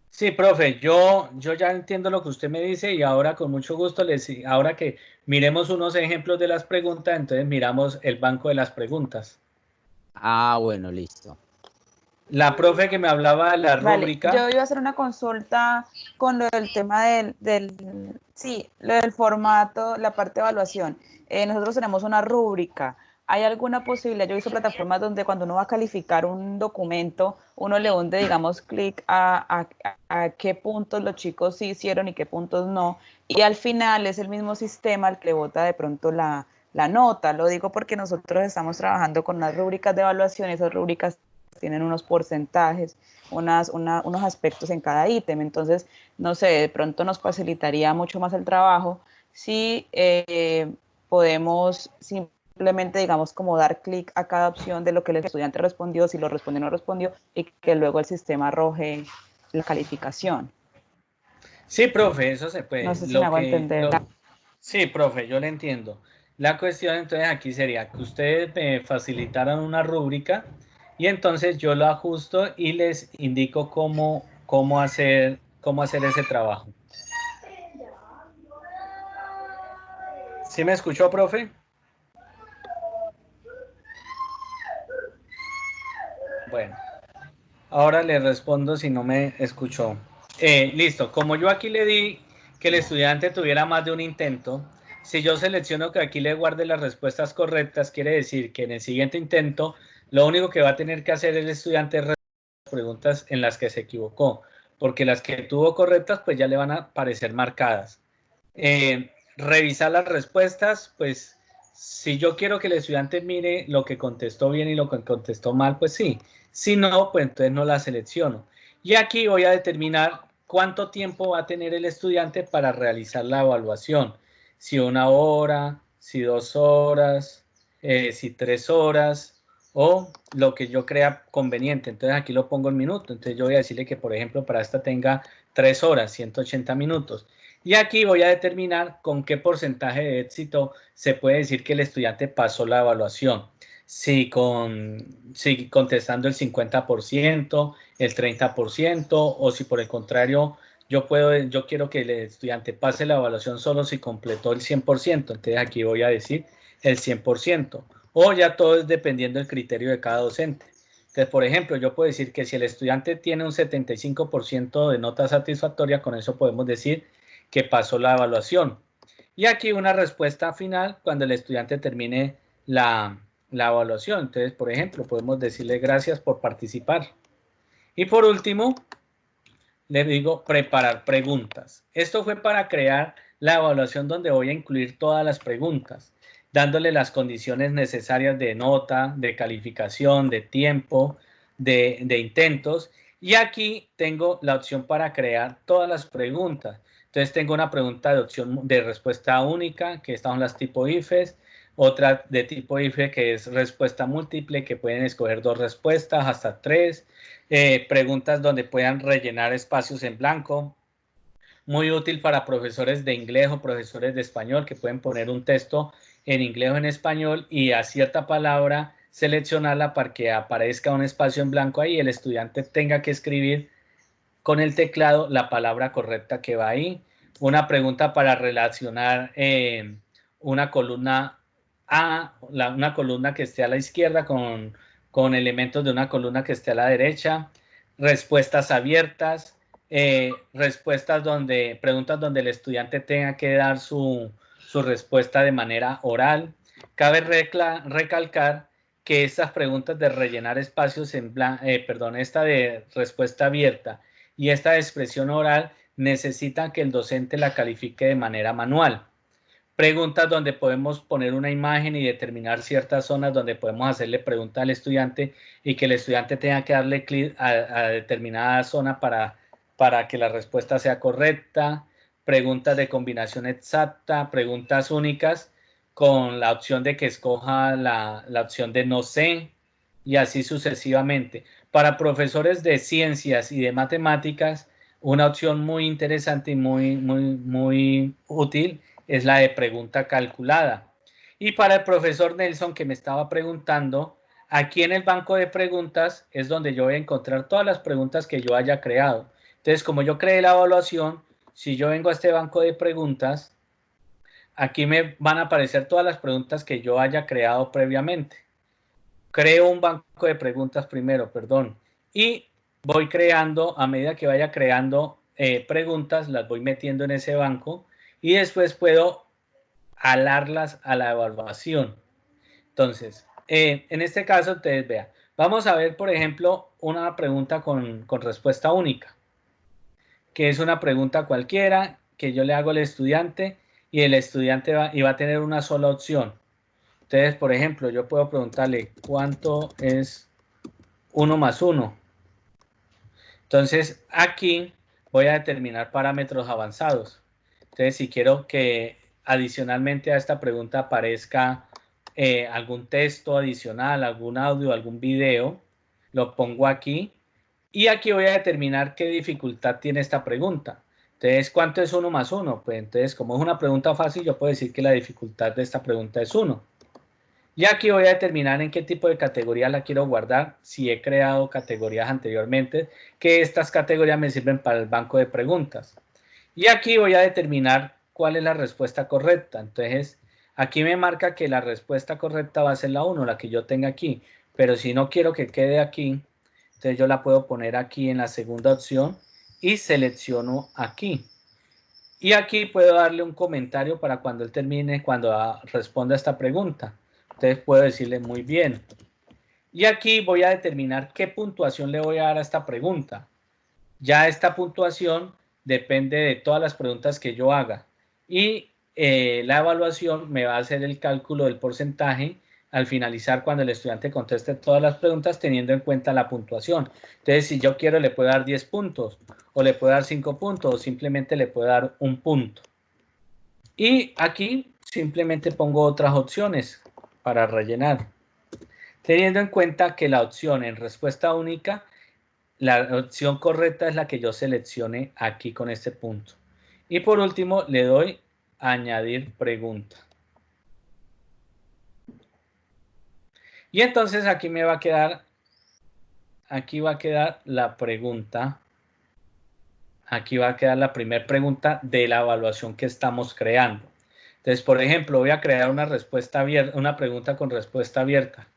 Sí, profe, yo ya entiendo lo que usted me dice y ahora con mucho gusto, ahora que miremos unos ejemplos de las preguntas, entonces miramos el banco de las preguntas. Ah, bueno, listo. La profe que me hablaba de la rúbrica. Yo iba a hacer una consulta con lo del tema lo del formato, la parte de evaluación. Nosotros tenemos una rúbrica. ¿Hay alguna posibilidad? Yo he visto plataformas donde cuando uno va a calificar un documento, uno le hunde, digamos, clic a qué puntos los chicos sí hicieron y qué puntos no. Y al final es el mismo sistema el que le bota de pronto la nota. Lo digo porque nosotros estamos trabajando con unas rúbricas de evaluación. Esas rúbricas tienen unos porcentajes, unos aspectos en cada ítem. Entonces, no sé, de pronto nos facilitaría mucho más el trabajo si podemos simplemente, digamos, como dar clic a cada opción de lo que el estudiante respondió, si lo respondió o no respondió, y que luego el sistema arroje la calificación. Sí, profe, eso se puede. No sé si me hago entender. Sí, profe, yo le entiendo. La cuestión entonces aquí sería que ustedes me facilitaran una rúbrica y entonces yo lo ajusto y les indico cómo hacer ese trabajo. ¿Sí me escuchó, profe? Bueno, ahora le respondo si no me escuchó. Listo, como yo aquí le di que el estudiante tuviera más de un intento, si yo selecciono que aquí le guarde las respuestas correctas, quiere decir que en el siguiente intento, lo único que va a tener que hacer el estudiante es responder las preguntas en las que se equivocó, porque las que tuvo correctas, pues ya le van a aparecer marcadas. Revisar las respuestas, pues si yo quiero que el estudiante mire lo que contestó bien y lo que contestó mal, pues sí. Si no, pues entonces no la selecciono. Y aquí voy a determinar cuánto tiempo va a tener el estudiante para realizar la evaluación. Si 1 hora, si 2 horas, si 3 horas o lo que yo crea conveniente. Entonces aquí lo pongo en minutos. Entonces yo voy a decirle que, por ejemplo, para esta tenga 3 horas, 180 minutos. Y aquí voy a determinar con qué porcentaje de éxito se puede decir que el estudiante pasó la evaluación. si contestando el 50%, el 30%, o si por el contrario yo quiero que el estudiante pase la evaluación solo si completó el 100%, entonces aquí voy a decir el 100%, o ya todo es dependiendo del criterio de cada docente. Entonces, por ejemplo, yo puedo decir que si el estudiante tiene un 75% de nota satisfactoria, con eso podemos decir que pasó la evaluación. Y aquí una respuesta final cuando el estudiante termine la evaluación. Entonces, por ejemplo, podemos decirle gracias por participar. Y por último, le digo preparar preguntas. Esto fue para crear la evaluación donde voy a incluir todas las preguntas, dándole las condiciones necesarias de nota, de calificación, de tiempo, de intentos. Y aquí tengo la opción para crear todas las preguntas. Entonces tengo una pregunta de opción de respuesta única, que están las tipo IFES, otra de tipo IFE que es respuesta múltiple, que pueden escoger 2 respuestas, hasta 3. Preguntas donde puedan rellenar espacios en blanco. Muy útil para profesores de inglés o profesores de español que pueden poner un texto en inglés o en español y a cierta palabra seleccionarla para que aparezca un espacio en blanco ahí y el estudiante tenga que escribir con el teclado la palabra correcta que va ahí. Una pregunta para relacionar una columna A, una columna que esté a la izquierda con elementos de una columna que esté a la derecha. Respuestas abiertas, preguntas donde el estudiante tenga que dar su respuesta de manera oral. Cabe recalcar que estas preguntas de rellenar espacios en blanco, esta de respuesta abierta y esta de expresión oral necesitan que el docente la califique de manera manual. Preguntas donde podemos poner una imagen y determinar ciertas zonas donde podemos hacerle pregunta al estudiante y que el estudiante tenga que darle clic a determinada zona para que la respuesta sea correcta. Preguntas de combinación exacta, preguntas únicas con la opción de que escoja la opción de no sé y así sucesivamente. Para profesores de ciencias y de matemáticas, una opción muy interesante y muy útil es la de pregunta calculada. Y para el profesor Nelson que me estaba preguntando, aquí en el banco de preguntas es donde yo voy a encontrar todas las preguntas que yo haya creado. Entonces, como yo creé la evaluación, si yo vengo a este banco de preguntas, aquí me van a aparecer todas las preguntas que yo haya creado previamente. Creo un banco de preguntas primero, y voy creando, a medida que vaya creando preguntas, las voy metiendo en ese banco y después puedo alarlas a la evaluación. Entonces, en este caso, ustedes vean, vamos a ver, por ejemplo, una pregunta con respuesta única, que es una pregunta cualquiera que yo le hago al estudiante y el estudiante va a tener una sola opción. Entonces, por ejemplo, yo puedo preguntarle ¿cuánto es 1 más 1? Entonces, aquí voy a determinar parámetros avanzados. Entonces, si quiero que adicionalmente a esta pregunta aparezca algún texto adicional, algún audio, algún video, lo pongo aquí. Y aquí voy a determinar qué dificultad tiene esta pregunta. Entonces, ¿cuánto es 1 más 1? Pues entonces, como es una pregunta fácil, yo puedo decir que la dificultad de esta pregunta es 1. Y aquí voy a determinar en qué tipo de categoría la quiero guardar, si he creado categorías anteriormente, que estas categorías me sirven para el banco de preguntas. Y aquí voy a determinar cuál es la respuesta correcta. Entonces, aquí me marca que la respuesta correcta va a ser la 1, la que yo tenga aquí. Pero si no quiero que quede aquí, entonces yo la puedo poner aquí en la segunda opción y selecciono aquí. Y aquí puedo darle un comentario para cuando él termine, cuando responda a esta pregunta. Entonces puedo decirle muy bien. Y aquí voy a determinar qué puntuación le voy a dar a esta pregunta. Ya esta puntuación depende de todas las preguntas que yo haga. Y la evaluación me va a hacer el cálculo del porcentaje al finalizar cuando el estudiante conteste todas las preguntas teniendo en cuenta la puntuación. Entonces, si yo quiero, le puedo dar 10 puntos, o le puedo dar 5 puntos, o simplemente le puedo dar 1 punto. Y aquí simplemente pongo otras opciones para rellenar, teniendo en cuenta que la opción en respuesta única, la opción correcta es la que yo seleccione aquí con este punto. Y por último le doy a añadir pregunta. Y entonces aquí me va a quedar, aquí va a quedar la pregunta, aquí va a quedar la primera pregunta de la evaluación que estamos creando. Entonces, por ejemplo, voy a crear una respuesta abierta, una pregunta con respuesta abierta.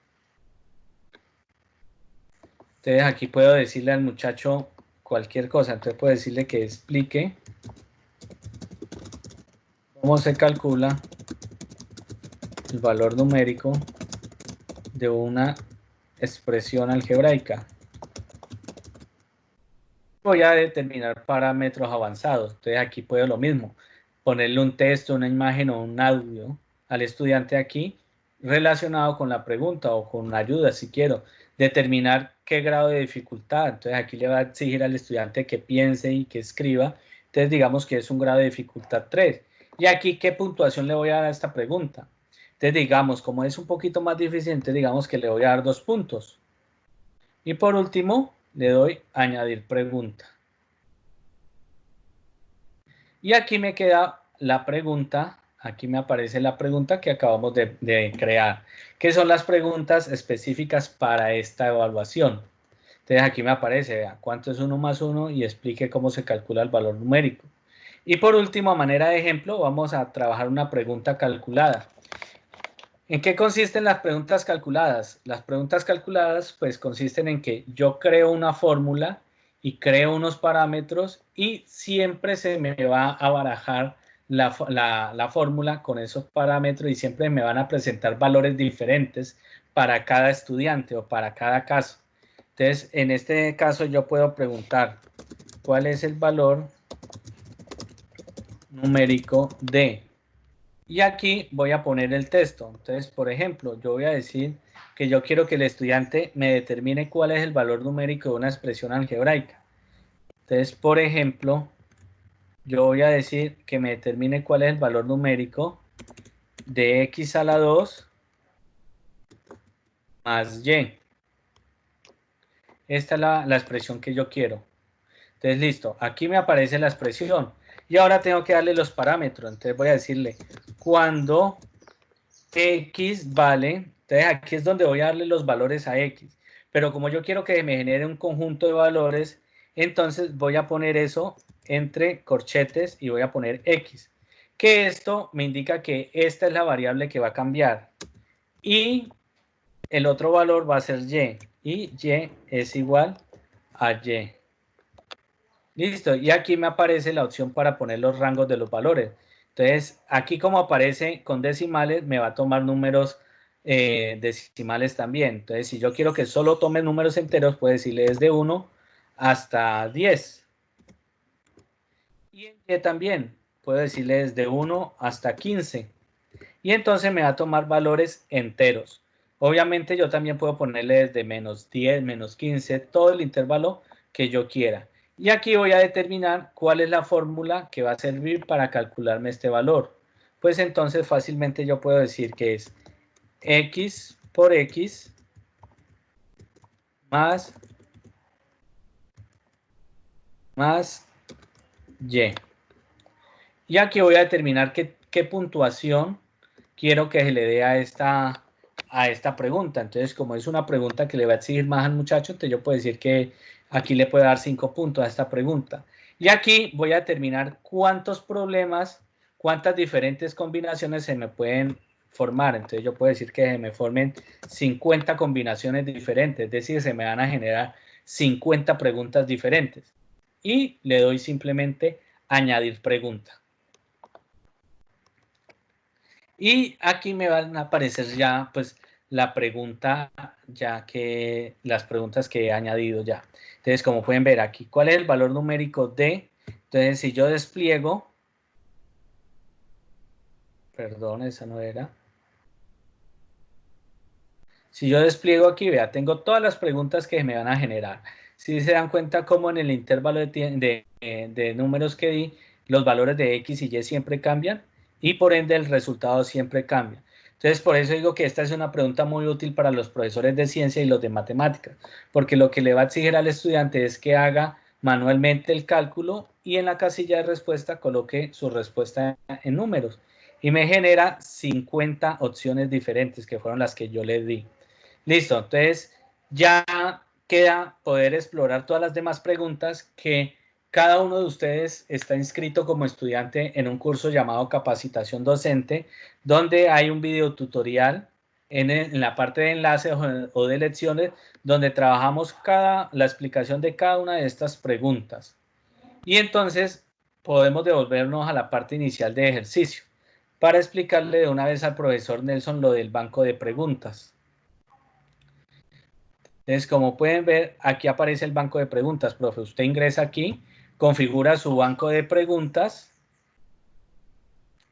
Entonces, aquí puedo decirle al muchacho cualquier cosa. Entonces, puedo decirle que explique cómo se calcula el valor numérico de una expresión algebraica. Voy a determinar parámetros avanzados. Entonces, aquí puedo lo mismo. Ponerle un texto, una imagen o un audio al estudiante aquí relacionado con la pregunta o con una ayuda si quiero. Determinar qué grado de dificultad. Entonces aquí le va a exigir al estudiante que piense y que escriba. Entonces digamos que es un grado de dificultad 3. Y aquí qué puntuación le voy a dar a esta pregunta. Entonces digamos, como es un poquito más difícil, entonces digamos que le voy a dar 2 puntos. Y por último, le doy añadir pregunta. Y aquí me queda la pregunta, aquí me aparece la pregunta que acabamos de crear, que son las preguntas específicas para esta evaluación. Entonces aquí me aparece, vea, cuánto es 1 más 1 y explique cómo se calcula el valor numérico. Y por último, a manera de ejemplo, vamos a trabajar una pregunta calculada. ¿En qué consisten las preguntas calculadas? Las preguntas calculadas pues consisten en que yo creo una fórmula y creo unos parámetros y siempre se me va a barajar la fórmula con esos parámetros y siempre me van a presentar valores diferentes para cada estudiante o para cada caso. Entonces, en este caso yo puedo preguntar cuál es el valor numérico de... Y aquí voy a poner el texto. Entonces, por ejemplo, yo voy a decir que yo quiero que el estudiante me determine cuál es el valor numérico de una expresión algebraica. Entonces, por ejemplo, yo voy a decir que me determine cuál es el valor numérico de x a la 2 más y. Esta es la expresión que yo quiero. Entonces, listo. Aquí me aparece la expresión. Y ahora tengo que darle los parámetros. Entonces, voy a decirle cuando x vale, entonces aquí es donde voy a darle los valores a x, pero como yo quiero que me genere un conjunto de valores, entonces voy a poner eso entre corchetes y voy a poner x, que esto me indica que esta es la variable que va a cambiar y el otro valor va a ser y es igual a y. Listo, y aquí me aparece la opción para poner los rangos de los valores. Entonces, aquí como aparece con decimales, me va a tomar números decimales también. Entonces, si yo quiero que solo tome números enteros, puedo decirle desde 1 hasta 10. Y en Y también, puedo decirle desde 1 hasta 15. Y entonces me va a tomar valores enteros. Obviamente yo también puedo ponerle desde menos 10, menos 15, todo el intervalo que yo quiera. Y aquí voy a determinar cuál es la fórmula que va a servir para calcularme este valor. Pues entonces fácilmente yo puedo decir que es x por x más y. Y aquí voy a determinar qué puntuación quiero que se le dé a esta pregunta. Entonces, como es una pregunta que le va a exigir más al muchacho, entonces yo puedo decir que aquí le puedo dar 5 puntos a esta pregunta. Y aquí voy a determinar cuántos problemas, cuántas diferentes combinaciones se me pueden formar. Entonces yo puedo decir que se me formen 50 combinaciones diferentes, es decir, se me van a generar 50 preguntas diferentes. Y le doy simplemente añadir pregunta. Y aquí me van a aparecer ya pues la pregunta, ya que las preguntas que he añadido ya. Entonces, como pueden ver aquí, ¿cuál es el valor numérico de? Entonces, si yo despliego, perdón, esa no era. Si yo despliego aquí, vea, tengo todas las preguntas que me van a generar. Si se dan cuenta como en el intervalo de números que di, los valores de X y Y siempre cambian y por ende el resultado siempre cambia. Entonces, por eso digo que esta es una pregunta muy útil para los profesores de ciencia y los de matemáticas, porque lo que le va a exigir al estudiante es que haga manualmente el cálculo y en la casilla de respuesta coloque su respuesta en números. Y me genera 50 opciones diferentes que fueron las que yo le di. Listo, entonces ya queda poder explorar todas las demás preguntas que cada uno de ustedes está inscrito como estudiante en un curso llamado Capacitación Docente, donde hay un video tutorial en la parte de enlaces o de lecciones, donde trabajamos la explicación de cada una de estas preguntas. Y entonces podemos devolvernos a la parte inicial de ejercicio para explicarle de una vez al profesor Nelson lo del banco de preguntas. Entonces, como pueden ver, aquí aparece el banco de preguntas, profe. Usted ingresa aquí, configura su banco de preguntas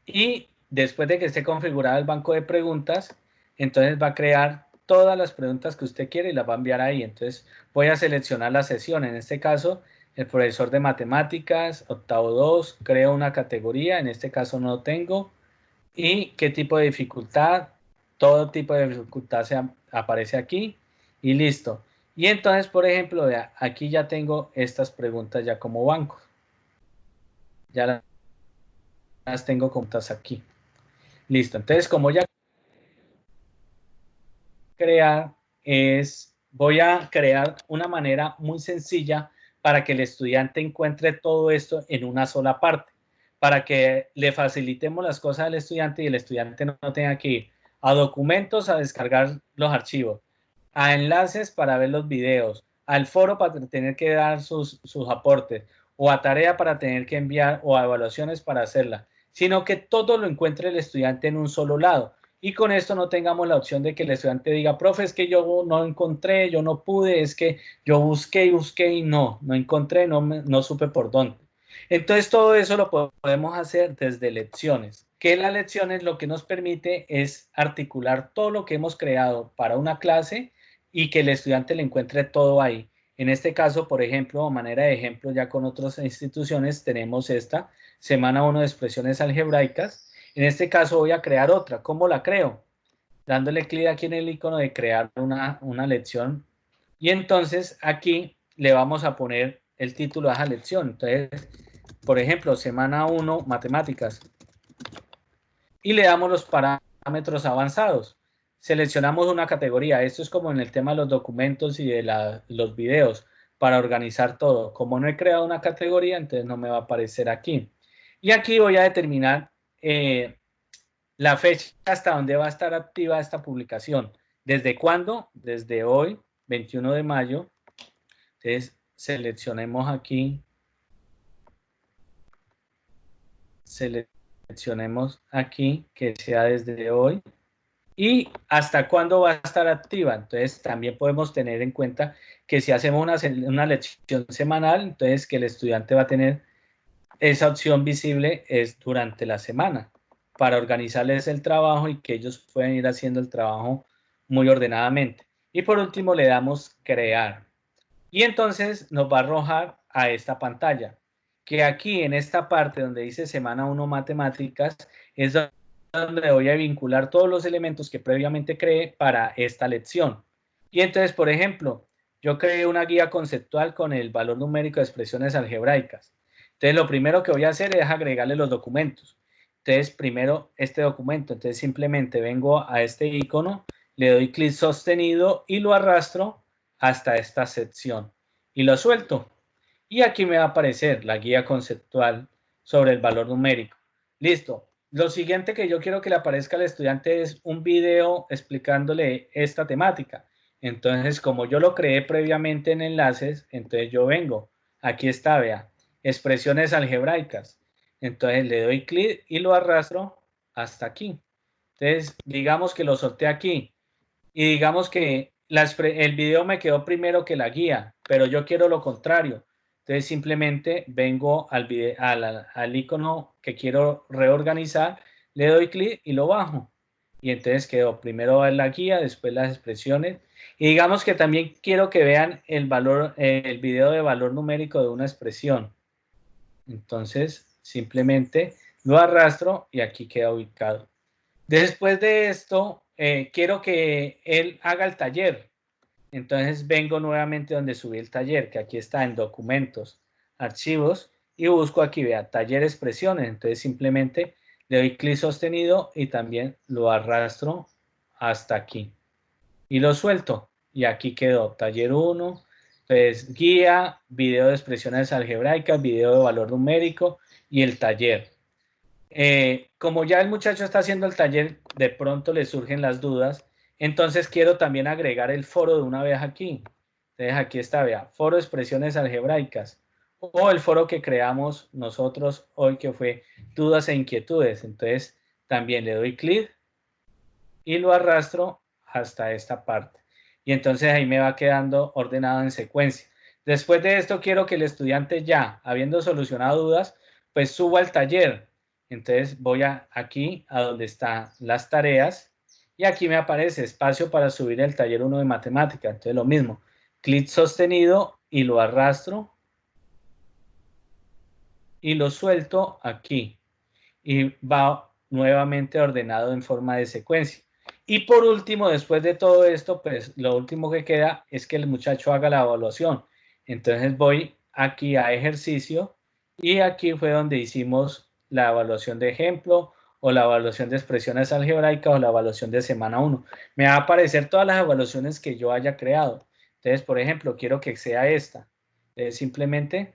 y después de que esté configurado el banco de preguntas, entonces va a crear todas las preguntas que usted quiere y las va a enviar ahí. Entonces, voy a seleccionar la sesión. En este caso, el profesor de matemáticas, octavo 2, creo una categoría. En este caso no tengo. Y qué tipo de dificultad. Todo tipo de dificultad aparece aquí. Y listo. Y entonces, por ejemplo, aquí ya tengo estas preguntas ya como banco. Ya las tengo juntas aquí. Listo. Entonces, como ya voy a crear una manera muy sencilla para que el estudiante encuentre todo esto en una sola parte, para que le facilitemos las cosas al estudiante y el estudiante no tenga que ir a documentos a descargar los archivos, a enlaces para ver los videos, al foro para tener que dar sus aportes, o a tarea para tener que enviar, o a evaluaciones para hacerla, sino que todo lo encuentre el estudiante en un solo lado. Y con esto no tengamos la opción de que el estudiante diga, profe, es que yo no encontré, yo no pude, es que yo busqué y no encontré, no supe por dónde. Entonces todo eso lo podemos hacer desde lecciones, que las lecciones lo que nos permite es articular todo lo que hemos creado para una clase y que el estudiante le encuentre todo ahí. En este caso, por ejemplo, a manera de ejemplo, ya con otras instituciones tenemos esta semana 1 de expresiones algebraicas. En este caso voy a crear otra. ¿Cómo la creo? Dándole clic aquí en el icono de crear una lección. Y entonces aquí le vamos a poner el título a esa lección. Entonces, por ejemplo, semana 1, matemáticas. Y le damos los parámetros avanzados. Seleccionamos una categoría. Esto es como en el tema de los documentos y de los videos, para organizar todo. Como no he creado una categoría, entonces no me va a aparecer aquí. Y aquí voy a determinar la fecha hasta donde va a estar activa esta publicación. ¿Desde cuándo? Desde hoy, 21 de mayo. Entonces, seleccionemos aquí. Seleccionemos aquí que sea desde hoy. ¿Y hasta cuándo va a estar activa? Entonces, también podemos tener en cuenta que si hacemos una lección semanal, entonces que el estudiante va a tener esa opción visible es durante la semana, para organizarles el trabajo y que ellos puedan ir haciendo el trabajo muy ordenadamente. Y por último le damos crear. Y entonces nos va a arrojar a esta pantalla, que aquí en esta parte donde dice semana 1 matemáticas, es donde voy a vincular todos los elementos que previamente creé para esta lección. Y entonces, por ejemplo, yo creé una guía conceptual con el valor numérico de expresiones algebraicas. Entonces, lo primero que voy a hacer es agregarle los documentos. Entonces, primero este documento. Entonces, simplemente vengo a este icono, le doy clic sostenido y lo arrastro hasta esta sección. Y lo suelto. Y aquí me va a aparecer la guía conceptual sobre el valor numérico. Listo. Lo siguiente que yo quiero que le aparezca al estudiante es un video explicándole esta temática. Entonces, como yo lo creé previamente en enlaces, entonces yo vengo. Aquí está, vea. Expresiones algebraicas. Entonces le doy clic y lo arrastro hasta aquí. Entonces, digamos que lo solté aquí. Y digamos que el video me quedó primero que la guía, pero yo quiero lo contrario. Entonces simplemente vengo al icono que quiero reorganizar, le doy clic y lo bajo. Y entonces quedó primero la guía, después las expresiones. Y digamos que también quiero que vean el video de valor numérico de una expresión. Entonces simplemente lo arrastro y aquí queda ubicado. Después de esto, quiero que él haga el taller. Entonces vengo nuevamente donde subí el taller, que aquí está en documentos, archivos, y busco aquí, vea, taller expresiones. Entonces simplemente le doy clic sostenido y también lo arrastro hasta aquí. y lo suelto. Y aquí quedó taller 1, pues guía, video de expresiones algebraicas, video de valor numérico y el taller. Como ya el muchacho está haciendo el taller, de pronto le surgen las dudas, entonces quiero también agregar el foro de una vez aquí. Entonces aquí está, vea, foro de expresiones algebraicas, o el foro que creamos nosotros hoy, que fue dudas e inquietudes. Entonces también le doy clic y lo arrastro hasta esta parte. Y entonces ahí me va quedando ordenado en secuencia. Después de esto quiero que el estudiante, ya habiendo solucionado dudas, pues suba al taller. Entonces voy aquí a donde están las tareas y aquí me aparece espacio para subir el taller 1 de matemática. Entonces lo mismo, clic sostenido y lo arrastro y lo suelto aquí. Y va nuevamente ordenado en forma de secuencia. Y por último, después de todo esto, pues lo último que queda es que el muchacho haga la evaluación. Entonces voy aquí a ejercicio y aquí fue donde hicimos la evaluación de ejemplo o la evaluación de expresiones algebraicas o la evaluación de semana 1. Me va a aparecer todas las evaluaciones que yo haya creado. Entonces, por ejemplo, quiero que sea esta. Simplemente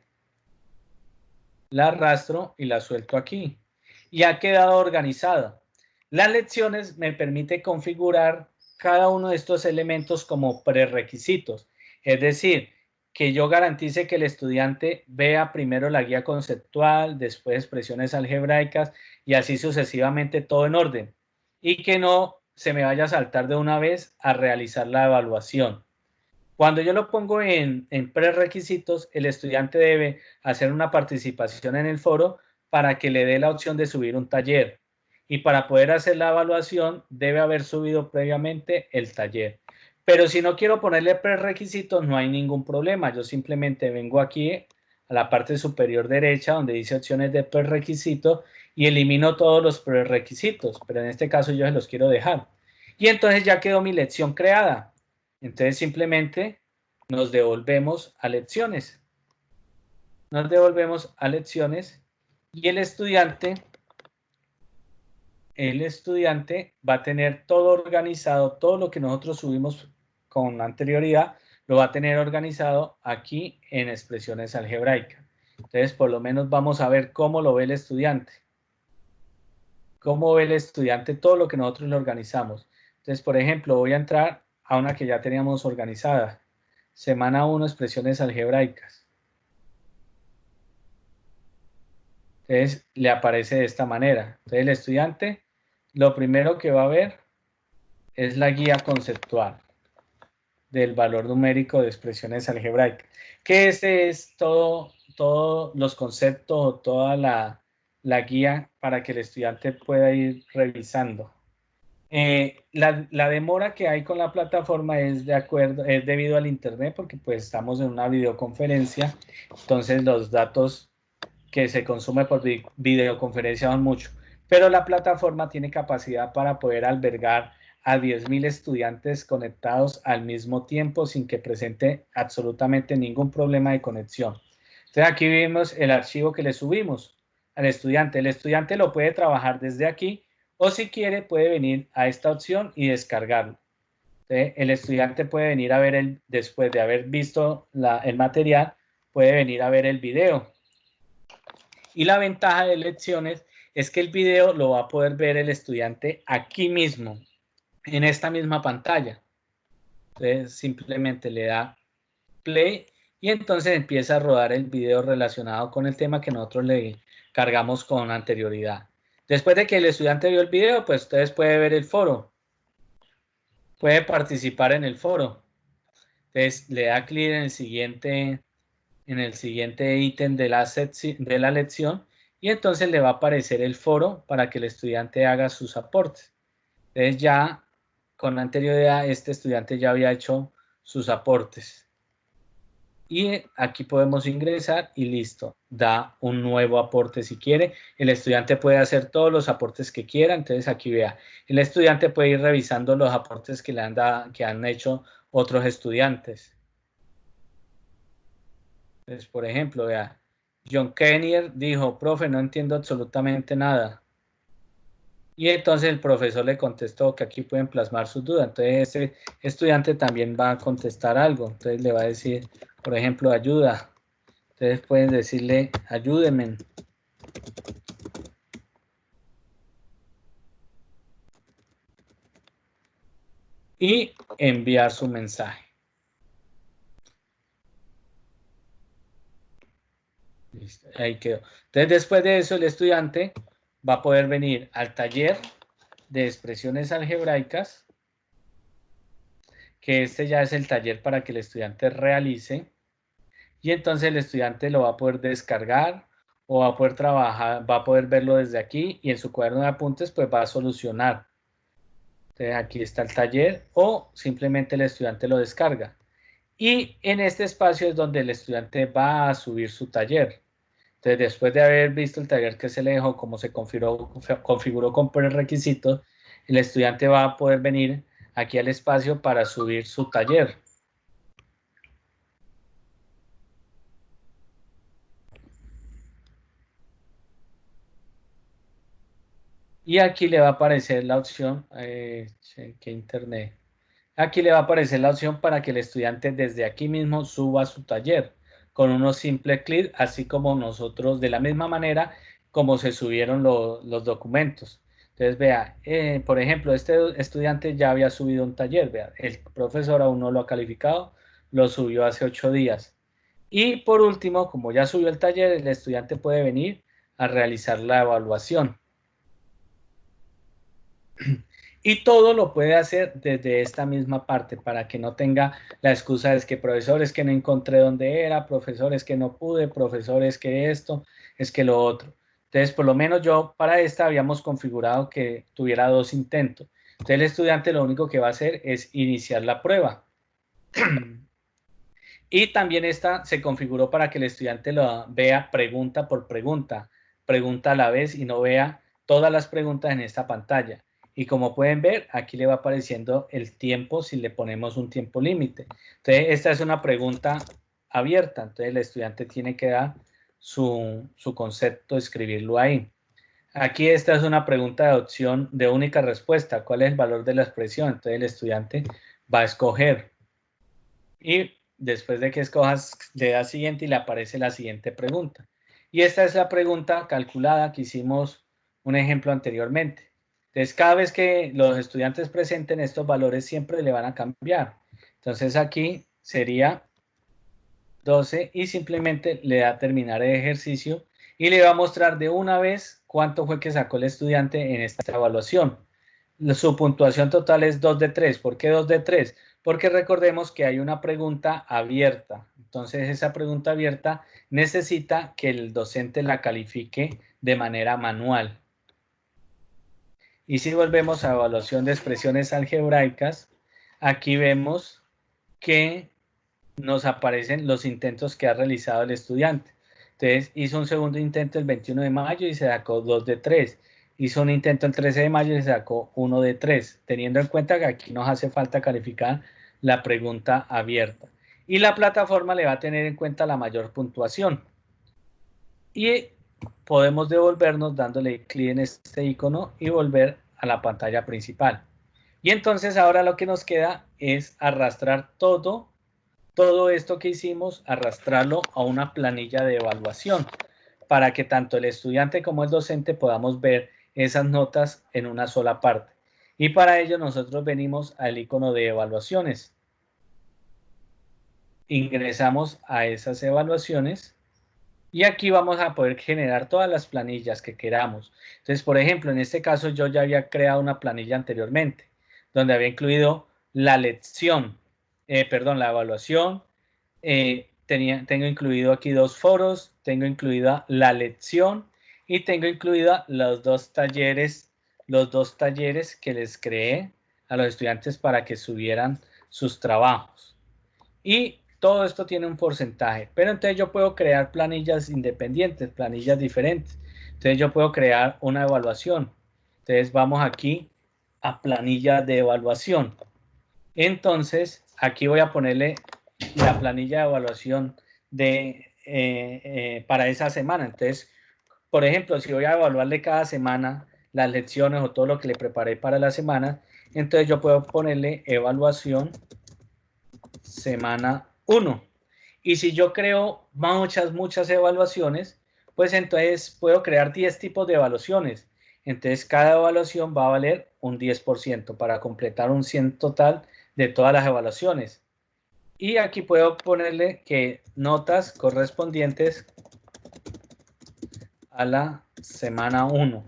la arrastro y la suelto aquí. Y ha quedado organizada. Las lecciones me permiten configurar cada uno de estos elementos como prerequisitos. Es decir, que yo garantice que el estudiante vea primero la guía conceptual, después expresiones algebraicas y así sucesivamente, todo en orden. Y que no se me vaya a saltar de una vez a realizar la evaluación. Cuando yo lo pongo en prerequisitos, el estudiante debe hacer una participación en el foro para que le dé la opción de subir un taller. Y para poder hacer la evaluación, debe haber subido previamente el taller. Pero si no quiero ponerle prerequisitos, no hay ningún problema. Yo simplemente vengo aquí a la parte superior derecha donde dice opciones de prerequisito y elimino todos los prerequisitos. Pero en este caso yo se los quiero dejar. Y entonces ya quedó mi lección creada. Entonces simplemente nos devolvemos a lecciones. Nos devolvemos a lecciones y el estudiante va a tener todo organizado, todo lo que nosotros subimos con anterioridad, lo va a tener organizado aquí en expresiones algebraicas. Entonces, por lo menos vamos a ver cómo lo ve el estudiante. Cómo ve el estudiante todo lo que nosotros le organizamos. Entonces, por ejemplo, voy a entrar a una que ya teníamos organizada. Semana 1, expresiones algebraicas. Entonces, le aparece de esta manera. Entonces, el estudiante, lo primero que va a ver es la guía conceptual del valor numérico de expresiones algebraicas. Que este es todos los conceptos o toda la guía para que el estudiante pueda ir revisando. La demora que hay con la plataforma es debido al internet, porque pues estamos en una videoconferencia, entonces los datos que se consumen por videoconferencia son muchos, pero la plataforma tiene capacidad para poder albergar a 10.000 estudiantes conectados al mismo tiempo sin que presente absolutamente ningún problema de conexión. Entonces aquí vemos el archivo que le subimos al estudiante. El estudiante lo puede trabajar desde aquí o si quiere puede venir a esta opción y descargarlo. Entonces, el estudiante puede venir a ver, después de haber visto el material, puede venir a ver el video. Y la ventaja de lecciones es que el video lo va a poder ver el estudiante aquí mismo, en esta misma pantalla. Entonces simplemente le da play y entonces empieza a rodar el video relacionado con el tema que nosotros le cargamos con anterioridad. Después de que el estudiante vio el video, pues ustedes pueden ver el foro. Puede participar en el foro. Entonces le da clic en el siguiente ítem de la lección y entonces le va a aparecer el foro para que el estudiante haga sus aportes. Entonces ya con anterioridad este estudiante ya había hecho sus aportes. Y aquí podemos ingresar y listo, da un nuevo aporte si quiere. El estudiante puede hacer todos los aportes que quiera. Entonces aquí vea, el estudiante puede ir revisando los aportes que han hecho otros estudiantes. Entonces, por ejemplo, vea, John Kennier dijo, profe, no entiendo absolutamente nada. Y entonces el profesor le contestó que aquí pueden plasmar sus dudas. Entonces ese estudiante también va a contestar algo. Entonces le va a decir, por ejemplo, ayuda. Entonces pueden decirle, ayúdenme. Y enviar su mensaje. Listo, ahí quedó. Entonces después de eso el estudiante va a poder venir al taller de expresiones algebraicas, que este ya es el taller para que el estudiante realice, y entonces el estudiante lo va a poder descargar o va a poder trabajar, va a poder verlo desde aquí y en su cuaderno de apuntes pues va a solucionar. Entonces aquí está el taller o simplemente el estudiante lo descarga. Y en este espacio es donde el estudiante va a subir su taller. Entonces después de haber visto el taller que se le dejó, cómo se configuró con prerequisitos, el estudiante va a poder venir aquí al espacio para subir su taller. Y aquí le va a aparecer la opción, ¿qué internet? Aquí le va a aparecer la opción para que el estudiante desde aquí mismo suba su taller con unos simples clics, así como nosotros, de la misma manera como se subieron los documentos. Entonces, vea, por ejemplo, este estudiante ya había subido un taller, vea, el profesor aún no lo ha calificado, lo subió hace 8 días. Y por último, como ya subió el taller, el estudiante puede venir a realizar la evaluación. Y todo lo puede hacer desde esta misma parte para que no tenga la excusa de que profesor, es que no encontré dónde era, profesor, es que no pude, profesor, es que esto, es que lo otro. Entonces, por lo menos yo para esta habíamos configurado que tuviera 2 intentos. Entonces, el estudiante lo único que va a hacer es iniciar la prueba. Y también esta se configuró para que el estudiante lo vea pregunta por pregunta a la vez y no vea todas las preguntas en esta pantalla. Y como pueden ver, aquí le va apareciendo el tiempo si le ponemos un tiempo límite. Entonces, esta es una pregunta abierta. Entonces, el estudiante tiene que dar su concepto, escribirlo ahí. Aquí esta es una pregunta de opción de única respuesta. ¿Cuál es el valor de la expresión? Entonces, el estudiante va a escoger. Y después de que escojas, le da siguiente y le aparece la siguiente pregunta. Y esta es la pregunta calculada que hicimos un ejemplo anteriormente. Entonces, cada vez que los estudiantes presenten estos valores, siempre le van a cambiar. Entonces, aquí sería 12 y simplemente le da a terminar el ejercicio y le va a mostrar de una vez cuánto fue que sacó el estudiante en esta evaluación. Su puntuación total es 2 de 3. ¿Por qué 2 de 3? Porque recordemos que hay una pregunta abierta. Entonces, esa pregunta abierta necesita que el docente la califique de manera manual. Y si volvemos a evaluación de expresiones algebraicas, aquí vemos que nos aparecen los intentos que ha realizado el estudiante. Entonces, hizo un segundo intento el 21 de mayo y se sacó 2 de 3. Hizo un intento el 13 de mayo y se sacó 1 de 3, teniendo en cuenta que aquí nos hace falta calificar la pregunta abierta. Y la plataforma le va a tener en cuenta la mayor puntuación. Y podemos devolvernos dándole clic en este icono y volver a la pantalla principal. Y entonces ahora lo que nos queda es arrastrar todo esto que hicimos, arrastrarlo a una planilla de evaluación para que tanto el estudiante como el docente podamos ver esas notas en una sola parte. Y para ello nosotros venimos al icono de evaluaciones. Ingresamos a esas evaluaciones y aquí vamos a poder generar todas las planillas que queramos. Entonces, por ejemplo, en este caso yo ya había creado una planilla anteriormente, donde había incluido la lección, la evaluación, tengo incluido aquí 2 foros, tengo incluida la lección y tengo incluida los dos talleres que les creé a los estudiantes para que subieran sus trabajos. Y todo esto tiene un porcentaje, pero entonces yo puedo crear planillas independientes, planillas diferentes. Entonces yo puedo crear una evaluación. Entonces vamos aquí a planilla de evaluación. Entonces aquí voy a ponerle la planilla de evaluación para esa semana. Entonces, por ejemplo, si voy a evaluarle cada semana, las lecciones o todo lo que le preparé para la semana. Entonces yo puedo ponerle evaluación semana 1. Y si yo creo muchas evaluaciones, pues entonces puedo crear 10 tipos de evaluaciones. Entonces cada evaluación va a valer un 10% para completar un 100 total de todas las evaluaciones. Y aquí puedo ponerle que notas correspondientes a la semana 1.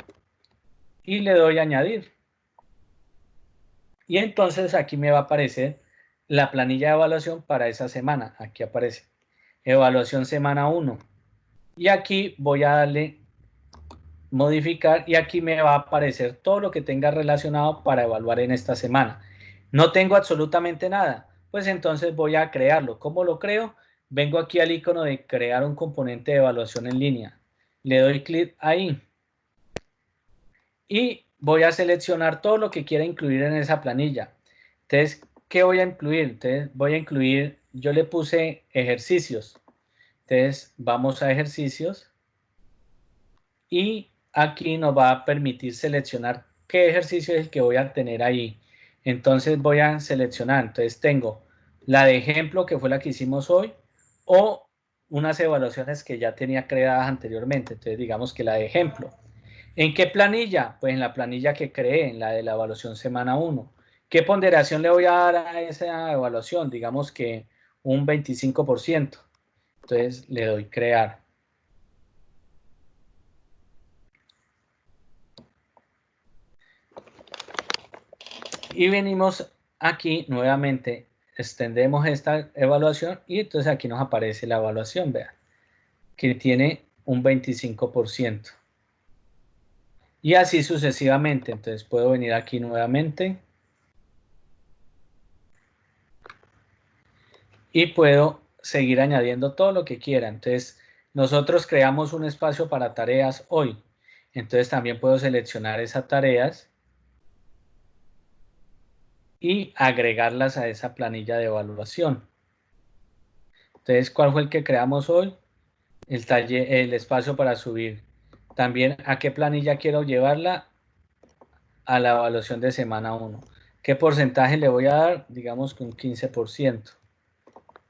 Y le doy a añadir. Y entonces aquí me va a aparecer la planilla de evaluación para esa semana. Aquí aparece evaluación semana 1. Y aquí voy a darle modificar y aquí me va a aparecer todo lo que tenga relacionado para evaluar en esta semana. No tengo absolutamente nada, pues entonces voy a crearlo. ¿Cómo lo creo? Vengo aquí al icono de crear un componente de evaluación en línea. Le doy clic ahí. Y voy a seleccionar todo lo que quiera incluir en esa planilla. Entonces, ¿qué voy a incluir? Entonces, voy a incluir, yo le puse ejercicios. Entonces, vamos a ejercicios. Y aquí nos va a permitir seleccionar qué ejercicio es el que voy a tener ahí. Entonces voy a seleccionar, entonces tengo la de ejemplo que fue la que hicimos hoy o unas evaluaciones que ya tenía creadas anteriormente, entonces digamos que la de ejemplo. ¿En qué planilla? Pues en la planilla que creé, en la de la evaluación semana 1. ¿Qué ponderación le voy a dar a esa evaluación? Digamos que un 25%. Entonces le doy crear. Y venimos aquí nuevamente, extendemos esta evaluación y entonces aquí nos aparece la evaluación, vean, que tiene un 25%. Y así sucesivamente, entonces puedo venir aquí nuevamente y puedo seguir añadiendo todo lo que quiera. Entonces nosotros creamos un espacio para tareas hoy, entonces también puedo seleccionar esas tareas y agregarlas a esa planilla de evaluación. Entonces, ¿cuál fue el que creamos hoy? El espacio para subir. También a qué planilla quiero llevarla a la evaluación de semana 1. ¿Qué porcentaje le voy a dar? Digamos que un 15%.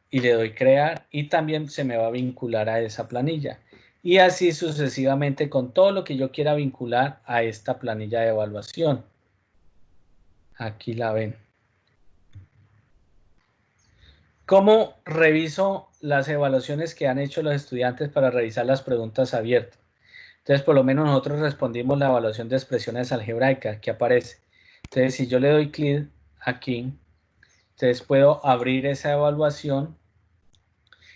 Y le doy crear y también se me va a vincular a esa planilla. Y así sucesivamente con todo lo que yo quiera vincular a esta planilla de evaluación. Aquí la ven. ¿Cómo reviso las evaluaciones que han hecho los estudiantes para revisar las preguntas abiertas? Entonces, por lo menos nosotros respondimos la evaluación de expresiones algebraicas que aparece. Entonces, si yo le doy clic aquí, entonces puedo abrir esa evaluación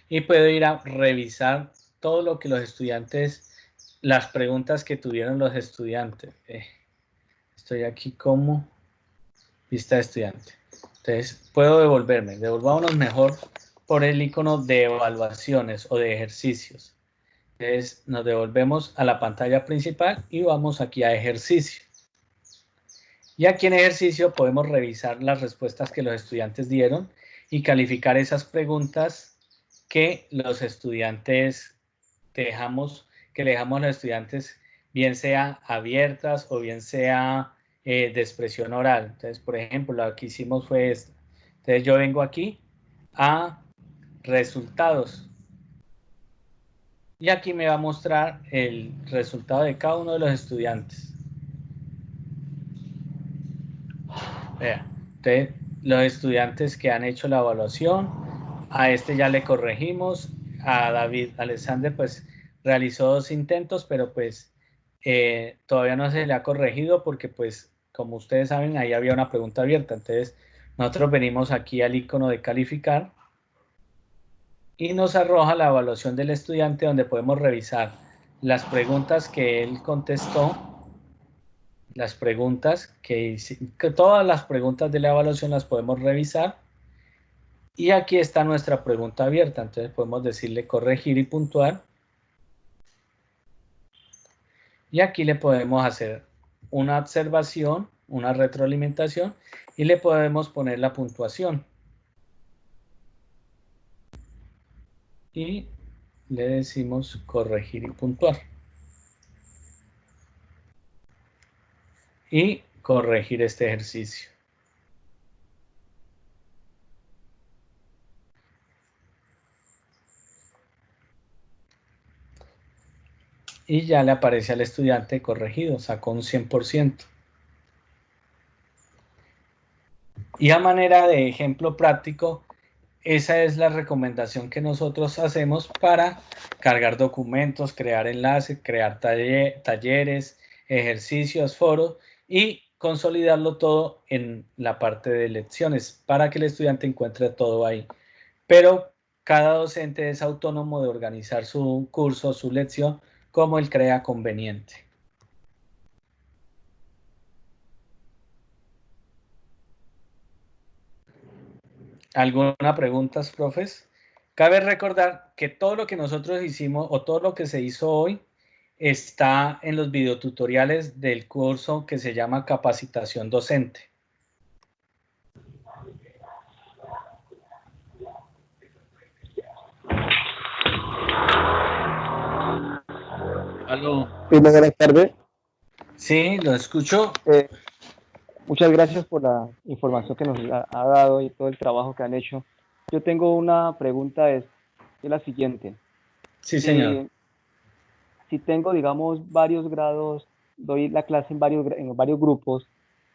y puedo ir a revisar todo lo que los estudiantes, las preguntas que tuvieron los estudiantes. Estoy aquí como vista de estudiante. Entonces, puedo devolvámonos mejor por el icono de evaluaciones o de ejercicios. Entonces nos devolvemos a la pantalla principal y vamos aquí a ejercicio. Y aquí en ejercicio podemos revisar las respuestas que los estudiantes dieron y calificar esas preguntas que los estudiantes que le dejamos a los estudiantes, bien sea abiertas o bien sea de expresión oral. Entonces, por ejemplo, lo que hicimos fue esto. Entonces yo vengo aquí a resultados. Y aquí me va a mostrar el resultado de cada uno de los estudiantes. Vea, entonces, los estudiantes que han hecho la evaluación, a este ya le corregimos, a David Alexander pues realizó 2 intentos, pero pues todavía no se le ha corregido porque pues como ustedes saben ahí había una pregunta abierta. Entonces nosotros venimos aquí al icono de calificar y nos arroja la evaluación del estudiante donde podemos revisar las preguntas que él contestó, las preguntas que todas las preguntas de la evaluación las podemos revisar y aquí está nuestra pregunta abierta. Entonces podemos decirle corregir y puntuar y aquí le podemos hacer una observación, una retroalimentación y le podemos poner la puntuación y le decimos corregir y puntuar. y corregir este ejercicio. Y ya le aparece al estudiante corregido, sacó un 100%. Y a manera de ejemplo práctico, esa es la recomendación que nosotros hacemos para cargar documentos, crear enlaces, crear talleres, ejercicios, foros y consolidarlo todo en la parte de lecciones para que el estudiante encuentre todo ahí. Pero cada docente es autónomo de organizar su curso, su lección, como él crea conveniente. ¿Alguna pregunta, profes? Cabe recordar que todo lo que nosotros hicimos o todo lo que se hizo hoy está en los videotutoriales del curso que se llama Capacitación Docente. Aló. Sí, muy buenas tardes. Sí, lo escucho. Muchas gracias por la información que nos ha dado y todo el trabajo que han hecho. Yo tengo una pregunta, es la siguiente. Sí, señor. Si tengo, digamos, varios grados, doy la clase en varios grupos,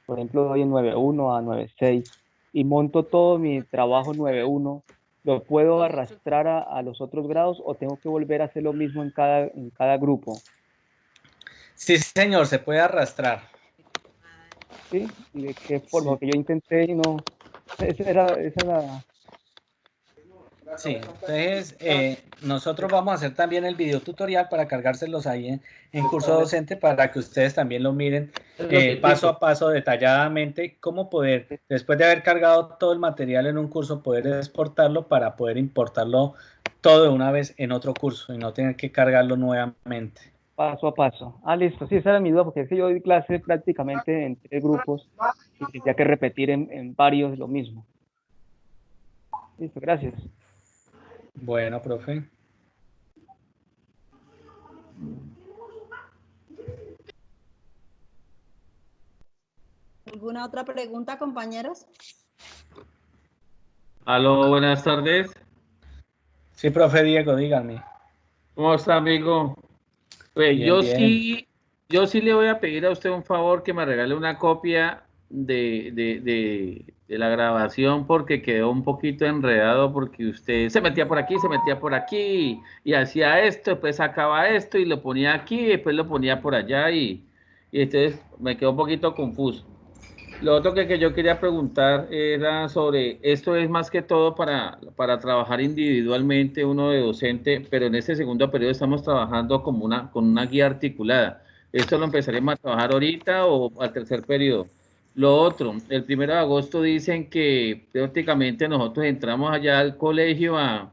por ejemplo, doy en 9.1 a 9.6 y monto todo mi trabajo en 9.1, ¿lo puedo arrastrar a los otros grados o tengo que volver a hacer lo mismo en cada grupo? Sí, señor, se puede arrastrar. ¿Sí? ¿Y de qué forma? Porque yo intenté y no... Esa era la... Sí, entonces nosotros vamos a hacer también el video tutorial para cargárselos ahí en curso docente para que ustedes también lo miren paso a paso detalladamente, cómo poder, después de haber cargado todo el material en un curso, poder exportarlo para poder importarlo todo de una vez en otro curso y no tener que cargarlo nuevamente. Paso a paso. Ah, listo. Sí, esa era mi duda, porque es que yo doy clase prácticamente en 3 grupos y tendría que repetir en varios lo mismo. Listo, gracias. Bueno, profe. ¿Alguna otra pregunta, compañeros? Aló, buenas tardes. Sí, profe Diego, díganme. ¿Cómo está, amigo? Pues Bien, bien. Yo sí le voy a pedir a usted un favor que me regale una copia de la grabación porque quedó un poquito enredado porque usted se metía por aquí y hacía esto, después sacaba esto y lo ponía aquí, después lo ponía por allá y entonces me quedó un poquito confuso. Lo otro que yo quería preguntar era sobre, esto es más que todo para trabajar individualmente uno de docente, pero en este segundo periodo estamos trabajando como con una guía articulada. ¿Esto lo empezaremos a trabajar ahorita o al tercer periodo? Lo otro, el 1 de agosto dicen que prácticamente nosotros entramos allá al colegio a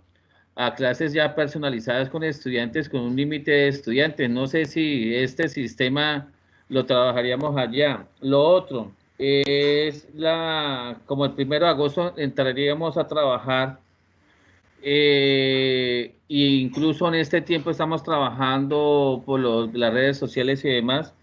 clases ya personalizadas con estudiantes, con un límite de estudiantes. No sé si este sistema lo trabajaríamos allá. Lo otro es como el 1 de agosto entraríamos a trabajar e incluso en este tiempo estamos trabajando por las redes sociales y demás.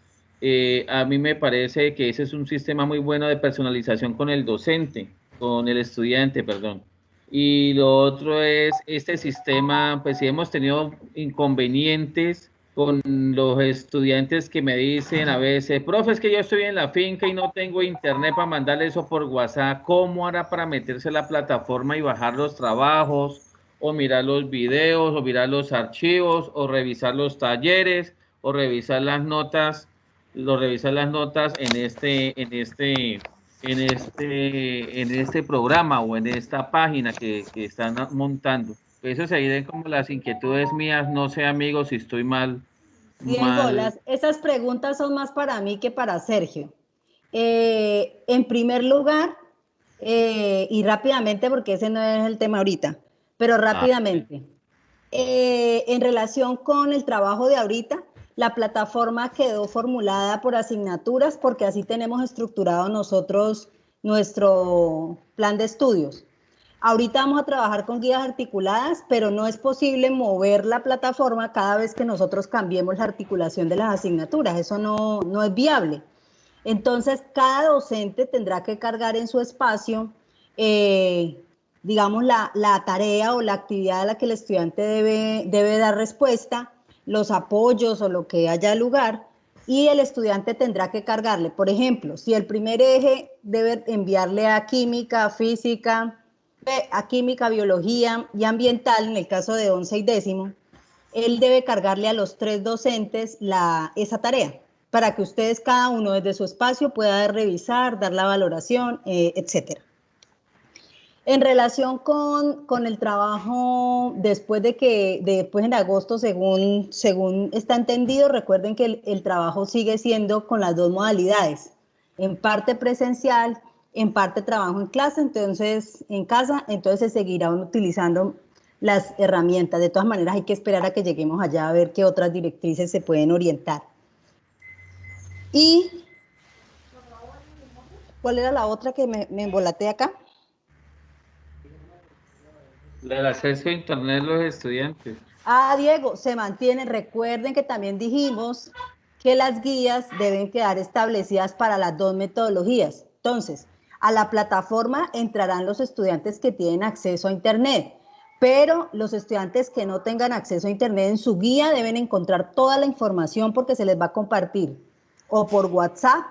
A mí me parece que ese es un sistema muy bueno de personalización con el docente, con el estudiante, perdón. Y lo otro es este sistema, pues sí hemos tenido inconvenientes con los estudiantes que me dicen a veces, profe, es que yo estoy en la finca y no tengo internet para mandarle eso por WhatsApp. ¿Cómo hará para meterse a la plataforma y bajar los trabajos, o mirar los videos, o mirar los archivos, o revisar los talleres, o revisar las notas, en este programa o en esta página que están montando? Eso serían como las inquietudes mías. No sé, amigos, si estoy mal. Diego, esas preguntas son más para mí que para Sergio. En primer lugar, y rápidamente, porque ese no es el tema ahorita, pero rápidamente. En relación con el trabajo de ahorita, la plataforma quedó formulada por asignaturas porque así tenemos estructurado nosotros nuestro plan de estudios. Ahorita vamos a trabajar con guías articuladas, pero no es posible mover la plataforma cada vez que nosotros cambiemos la articulación de las asignaturas. Eso no es viable. Entonces, cada docente tendrá que cargar en su espacio, digamos, la tarea o la actividad a la que el estudiante debe dar respuesta, los apoyos o lo que haya lugar, y el estudiante tendrá que cargarle. Por ejemplo, si el primer eje debe enviarle a química, física, a química, biología y ambiental, en el caso de 11 y décimo, él debe cargarle a los 3 docentes esa tarea, para que ustedes cada uno desde su espacio pueda revisar, dar la valoración, etcétera. En relación con el trabajo después en agosto, según está entendido, recuerden que el trabajo sigue siendo con las dos modalidades, en parte presencial, en parte trabajo en clase, entonces en casa, entonces se seguirán utilizando las herramientas. De todas maneras hay que esperar a que lleguemos allá a ver qué otras directrices se pueden orientar. ¿Y cuál era la otra que me embolaté acá? El acceso a internet de los estudiantes. Ah, Diego, se mantiene. Recuerden que también dijimos que las guías deben quedar establecidas para las dos metodologías. Entonces, a la plataforma entrarán los estudiantes que tienen acceso a internet, pero los estudiantes que no tengan acceso a internet en su guía deben encontrar toda la información porque se les va a compartir o por WhatsApp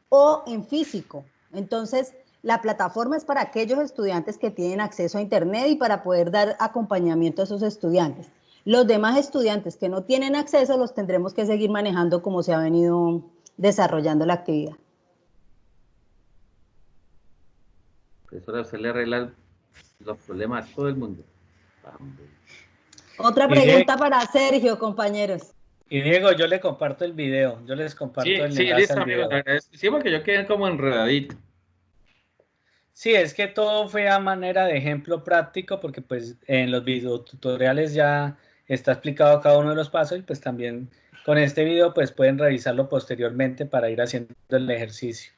o en físico. Entonces, la plataforma es para aquellos estudiantes que tienen acceso a internet y para poder dar acompañamiento a esos estudiantes. Los demás estudiantes que no tienen acceso los tendremos que seguir manejando como se ha venido desarrollando la actividad. Profesora, usted le arregla los problemas a todo el mundo. Otra pregunta para Sergio, compañeros. Y Diego, yo le comparto el video, yo les comparto el enlace listo, al video. Sí, porque yo quedé como enredadito. Sí, es que todo fue a manera de ejemplo práctico, porque pues en los videotutoriales ya está explicado cada uno de los pasos y pues también con este video pues pueden revisarlo posteriormente para ir haciendo el ejercicio.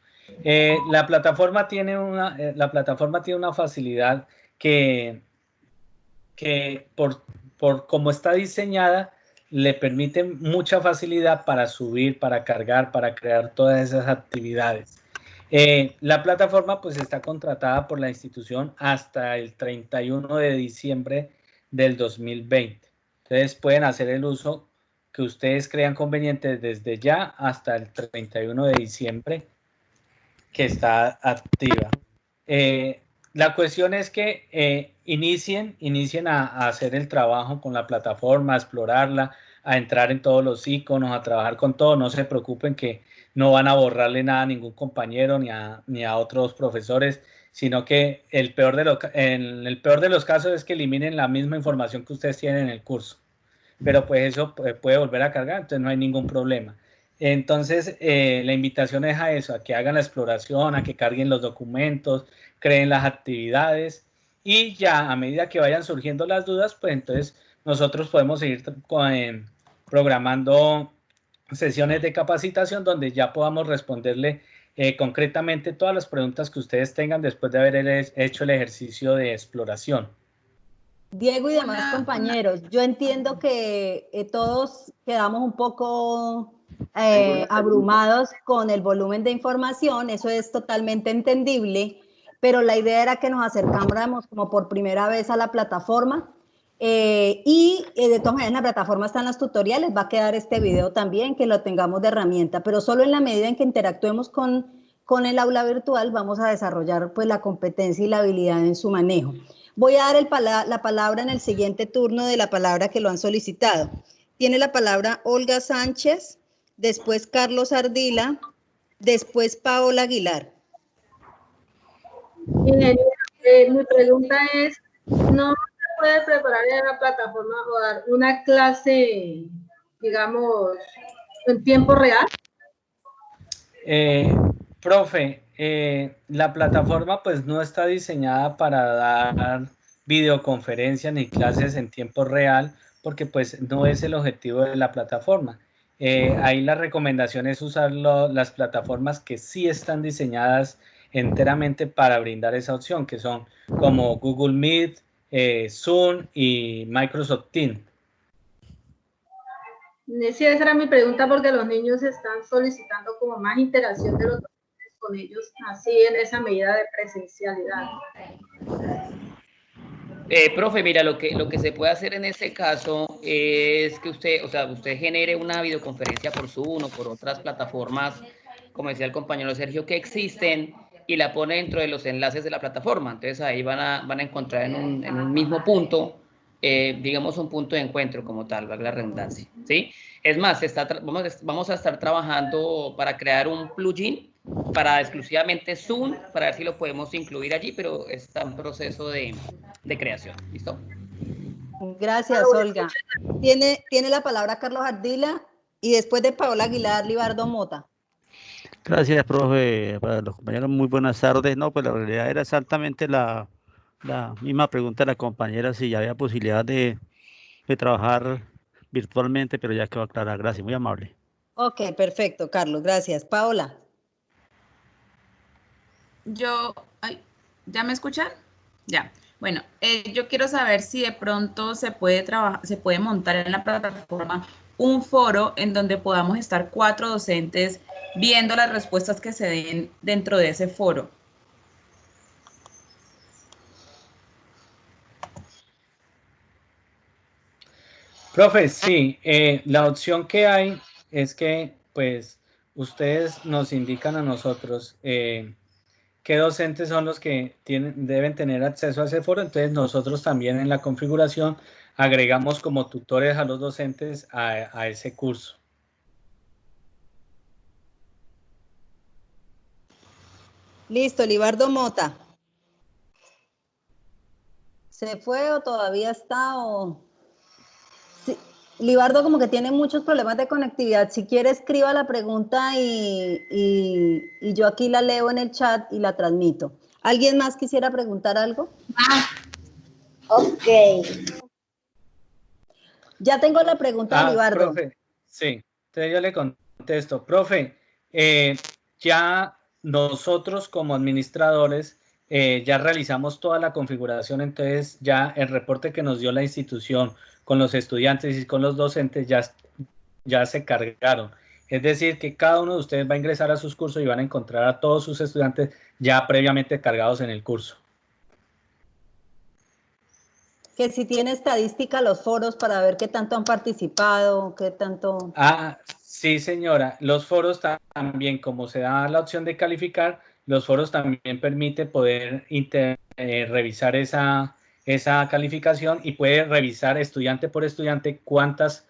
La plataforma tiene una facilidad que por cómo está diseñada le permite mucha facilidad para subir, para cargar, para crear todas esas actividades. La plataforma pues está contratada por la institución hasta el 31 de diciembre del 2020. Entonces pueden hacer el uso que ustedes crean conveniente desde ya hasta el 31 de diciembre que está activa. La cuestión es que inicien a hacer el trabajo con la plataforma, a explorarla, a entrar en todos los iconos, a trabajar con todo. No se preocupen que no van a borrarle nada a ningún compañero ni a otros profesores, sino que en el peor de los casos es que eliminen la misma información que ustedes tienen en el curso. Pero pues eso puede volver a cargar, entonces no hay ningún problema. Entonces, la invitación es a eso, a que hagan la exploración, a que carguen los documentos, creen las actividades y ya a medida que vayan surgiendo las dudas, pues entonces nosotros podemos seguir programando sesiones de capacitación donde ya podamos responderle concretamente todas las preguntas que ustedes tengan después de haber hecho el ejercicio de exploración. Diego y demás compañeros, yo entiendo que todos quedamos un poco abrumados con el volumen de información, eso es totalmente entendible, pero la idea era que nos acercáramos como por primera vez a la plataforma y de todas maneras en la plataforma están los tutoriales, va a quedar este video también, que lo tengamos de herramienta, pero solo en la medida en que interactuemos con el aula virtual vamos a desarrollar pues la competencia y la habilidad en su manejo. Voy a dar la palabra en el siguiente turno de la palabra que lo han solicitado. Tiene la palabra Olga Sánchez, después Carlos Ardila, después Paola Aguilar. Ingeniero, mi pregunta es, ¿no se puede preparar en la plataforma o dar una clase, digamos, en tiempo real? Profe, la plataforma pues no está diseñada para dar videoconferencias ni clases en tiempo real porque pues no es el objetivo de la plataforma. Ahí la recomendación es usar las plataformas que sí están diseñadas enteramente para brindar esa opción, que son como Google Meet, Zoom y Microsoft Teams. Sí, esa era mi pregunta porque los niños están solicitando como más interacción de los docentes con ellos, así en esa medida de presencialidad. Profe, mira, lo que se puede hacer en este caso es que usted genere una videoconferencia por Zoom o por otras plataformas, como decía el compañero Sergio, que existen, y la pone dentro de los enlaces de la plataforma. Entonces ahí van a encontrar en un mismo punto, digamos, un punto de encuentro como tal, valga la redundancia, ¿sí? Es más, vamos a estar trabajando para crear un plugin para exclusivamente Zoom, para ver si lo podemos incluir allí, pero está en proceso de creación. ¿Listo? Gracias, Olga. Tiene la palabra Carlos Ardila y después de Paola Aguilar, Libardo Mota. Gracias, profe. Para los compañeros, muy buenas tardes. No, pues la realidad era exactamente la misma pregunta de la compañera, si había posibilidad de trabajar virtualmente, pero ya quedó aclarada. Gracias, muy amable. Ok, perfecto, Carlos, gracias. Paola. ¿Ya me escuchan? Ya. Bueno, yo quiero saber si de pronto se puede montar en la plataforma un foro en donde podamos estar 4 docentes viendo las respuestas que se den dentro de ese foro. Profe, sí, la opción que hay es que, pues, ustedes nos indican a nosotros qué docentes son los que deben tener acceso a ese foro, entonces nosotros también en la configuración agregamos como tutores a los docentes a ese curso. Listo, Libardo Mota. ¿Se fue o todavía está? Sí. Libardo como que tiene muchos problemas de conectividad. Si quiere, escriba la pregunta y yo aquí la leo en el chat y la transmito. ¿Alguien más quisiera preguntar algo? Ok. Ya tengo la pregunta de Libardo. Profe, sí, entonces yo le contesto. Profe, ya nosotros como administradores ya realizamos toda la configuración, entonces ya el reporte que nos dio la institución con los estudiantes y con los docentes ya se cargaron. Es decir, que cada uno de ustedes va a ingresar a sus cursos y van a encontrar a todos sus estudiantes ya previamente cargados en el curso. Que si tiene estadística los foros para ver qué tanto han participado, qué tanto... Sí, señora. Los foros también, como se da la opción de calificar, los foros también permite poder revisar esa calificación y puede revisar estudiante por estudiante cuántos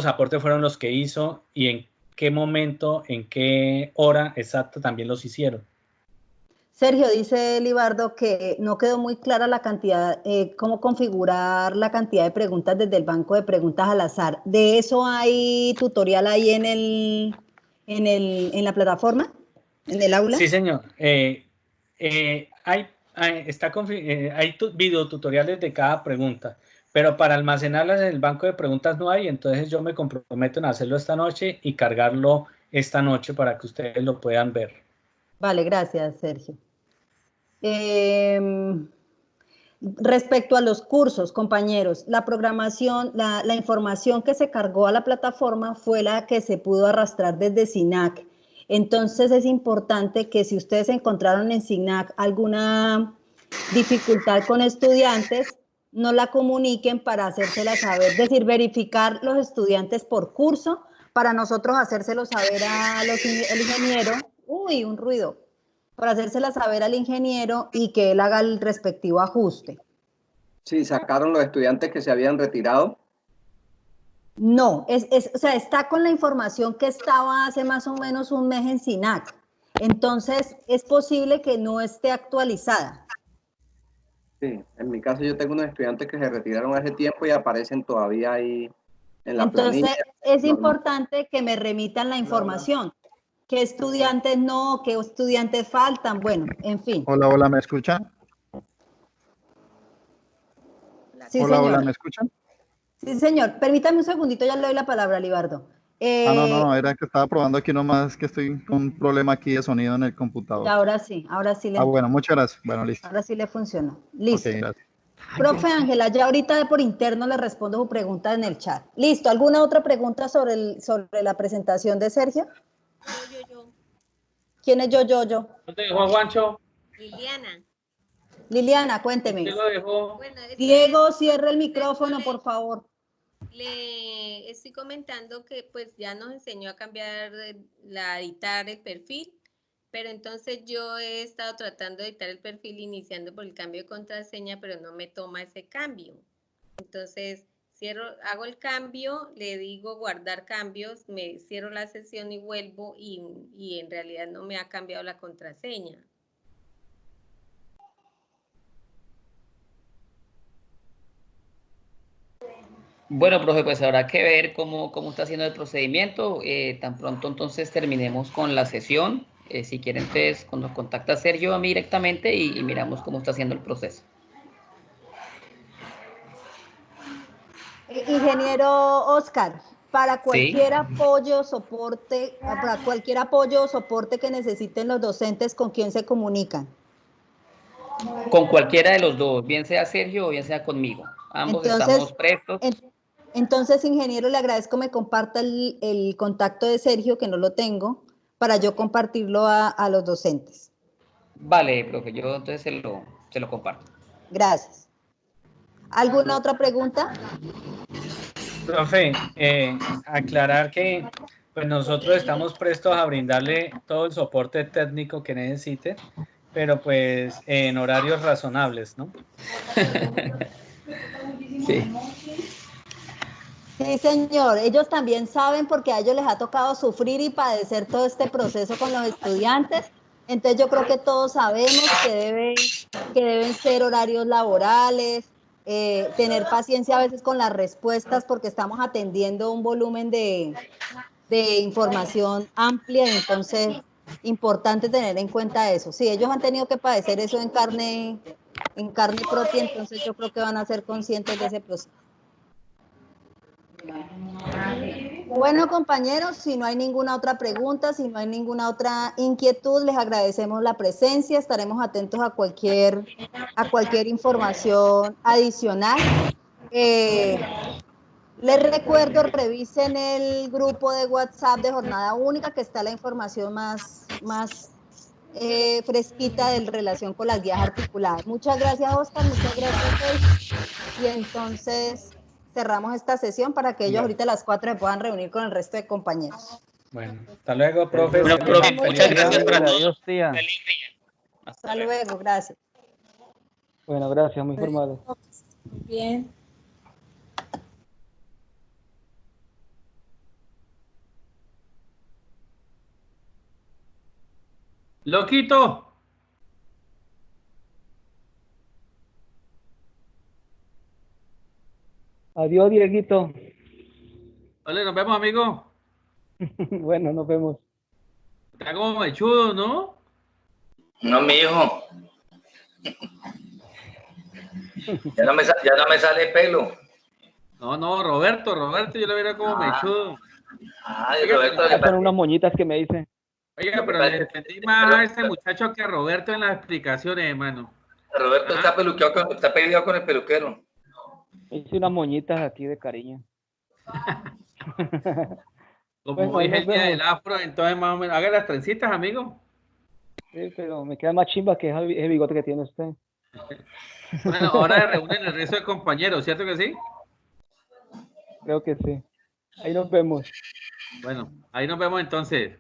aportes fueron los que hizo y en qué momento, en qué hora exacta también los hicieron. Sergio, dice Libardo que no quedó muy clara la cantidad, cómo configurar la cantidad de preguntas desde el banco de preguntas al azar. ¿De eso hay tutorial ahí en la plataforma, en el aula? Sí, señor. Hay videotutoriales de cada pregunta, pero para almacenarlas en el banco de preguntas no hay, entonces yo me comprometo en hacerlo esta noche y cargarlo esta noche para que ustedes lo puedan ver. Vale, gracias, Sergio. Respecto a los cursos, compañeros, la programación, la información que se cargó a la plataforma fue la que se pudo arrastrar desde SINAC. Entonces es importante que si ustedes encontraron en SINAC alguna dificultad con estudiantes, no la comuniquen para hacérsela saber, es decir, verificar los estudiantes por curso para nosotros hacérselo saber al ingeniero. Uy, un ruido. Para hacérsela saber al ingeniero y que él haga el respectivo ajuste. Sí, sacaron los estudiantes que se habían retirado. No, o sea, está con la información que estaba hace más o menos un mes en SINAC. Entonces, es posible que no esté actualizada. Sí, en mi caso yo tengo unos estudiantes que se retiraron hace tiempo y aparecen todavía ahí en la planilla. Entonces, es importante que me remitan la información. ¿Qué estudiantes no? ¿Qué estudiantes faltan? Bueno, en fin. Hola, ¿me escuchan? Sí, señor. Hola, ¿me escuchan? Sí, señor. Permítame un segundito, ya le doy la palabra, Libardo. No, era que estaba probando aquí nomás que estoy con un problema aquí de sonido en el computador. Ahora sí le... bueno, muchas gracias. Bueno, listo. Ahora sí le funcionó. Listo. Ok, gracias. Profe Ángela, ya ahorita por interno le respondo su pregunta en el chat. Listo, ¿alguna otra pregunta sobre la presentación de Sergio? Yo. ¿Quién es yo? ¿Dónde dejó Juancho? Liliana. Liliana, cuénteme. ¿Quién lo dejó? Bueno, Diego, cierra el micrófono, por favor. Le estoy comentando que pues ya nos enseñó a cambiar, editar el perfil, pero entonces yo he estado tratando de editar el perfil iniciando por el cambio de contraseña, pero no me toma ese cambio. Entonces hago el cambio, le digo guardar cambios, me cierro la sesión y vuelvo y en realidad no me ha cambiado la contraseña. Bueno, profe, pues habrá que ver cómo está haciendo el procedimiento. Tan pronto entonces terminemos con la sesión. Si quieren, entonces nos contacta Sergio a mí directamente y miramos cómo está haciendo el proceso. Ingeniero Oscar, para cualquier apoyo o soporte, que necesiten los docentes, ¿con quién se comunican? Con cualquiera de los dos, bien sea Sergio o bien sea conmigo. Ambos estamos prestos. Entonces, ingeniero, le agradezco me comparta el contacto de Sergio, que no lo tengo, para yo compartirlo a los docentes. Vale, profe, yo entonces se lo comparto. Gracias. ¿Alguna otra pregunta? Profe, aclarar que pues nosotros estamos prestos a brindarle todo el soporte técnico que necesite, pero pues en horarios razonables, ¿no? Sí. Sí, señor. Ellos también saben porque a ellos les ha tocado sufrir y padecer todo este proceso con los estudiantes. Entonces yo creo que todos sabemos que deben ser horarios laborales, tener paciencia a veces con las respuestas porque estamos atendiendo un volumen de información amplia, entonces importante tener en cuenta eso. Sí, ellos han tenido que padecer eso en carne propia, entonces yo creo que van a ser conscientes de ese proceso. Bueno, compañeros, si no hay ninguna otra pregunta, si no hay ninguna otra inquietud, les agradecemos la presencia, estaremos atentos a cualquier información adicional. Les recuerdo, revisen el grupo de WhatsApp de Jornada Única, que está la información más fresquita en relación con las guías articuladas. Muchas gracias, Oscar, muchas gracias, Sergio. Y entonces cerramos esta sesión para que ellos ahorita a las 4 se puedan reunir con el resto de compañeros. Bueno, hasta luego, profe. Bueno, profe, muchas gracias para todos. Adiós, tía. Feliz día. Hasta luego, gracias. Bueno, gracias, muy formales. Bien. Loquito. Adiós, Dieguito. Vale, nos vemos, amigo. Bueno, nos vemos. Está como mechudo, ¿no? No, mi hijo. Ya no me sale pelo. No, Roberto, yo le vería como mechudo. Roberto. Son unas moñitas que me dicen. Oiga, pero le defendí más a ese muchacho que a Roberto en las explicaciones, hermano. Roberto está peleado con el peluquero. Hice unas moñitas aquí de cariño. Como hoy es el día del afro, entonces más o menos, haga las trencitas, amigo. Sí, pero me queda más chimba que ese bigote que tiene usted. Bueno, ahora reúnen el resto de compañeros, ¿cierto que sí? Creo que sí. Ahí nos vemos. Bueno, ahí nos vemos entonces.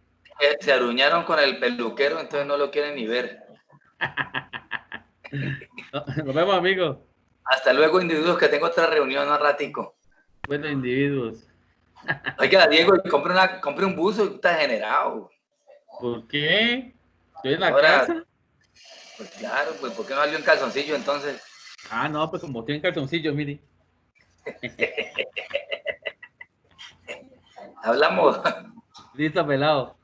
Se aruñaron con el peluquero, entonces no lo quieren ni ver. Nos vemos, amigos. Hasta luego, individuos, que tengo otra reunión un ratico. Bueno, individuos. Oiga, Diego, compre un buzo y está generado. ¿Por qué? ¿Estoy en la casa? Pues claro, pues ¿por qué no salió en calzoncillo entonces? Ah, no, pues como tienen calzoncillos, mire. Hablamos. Listo, pelado.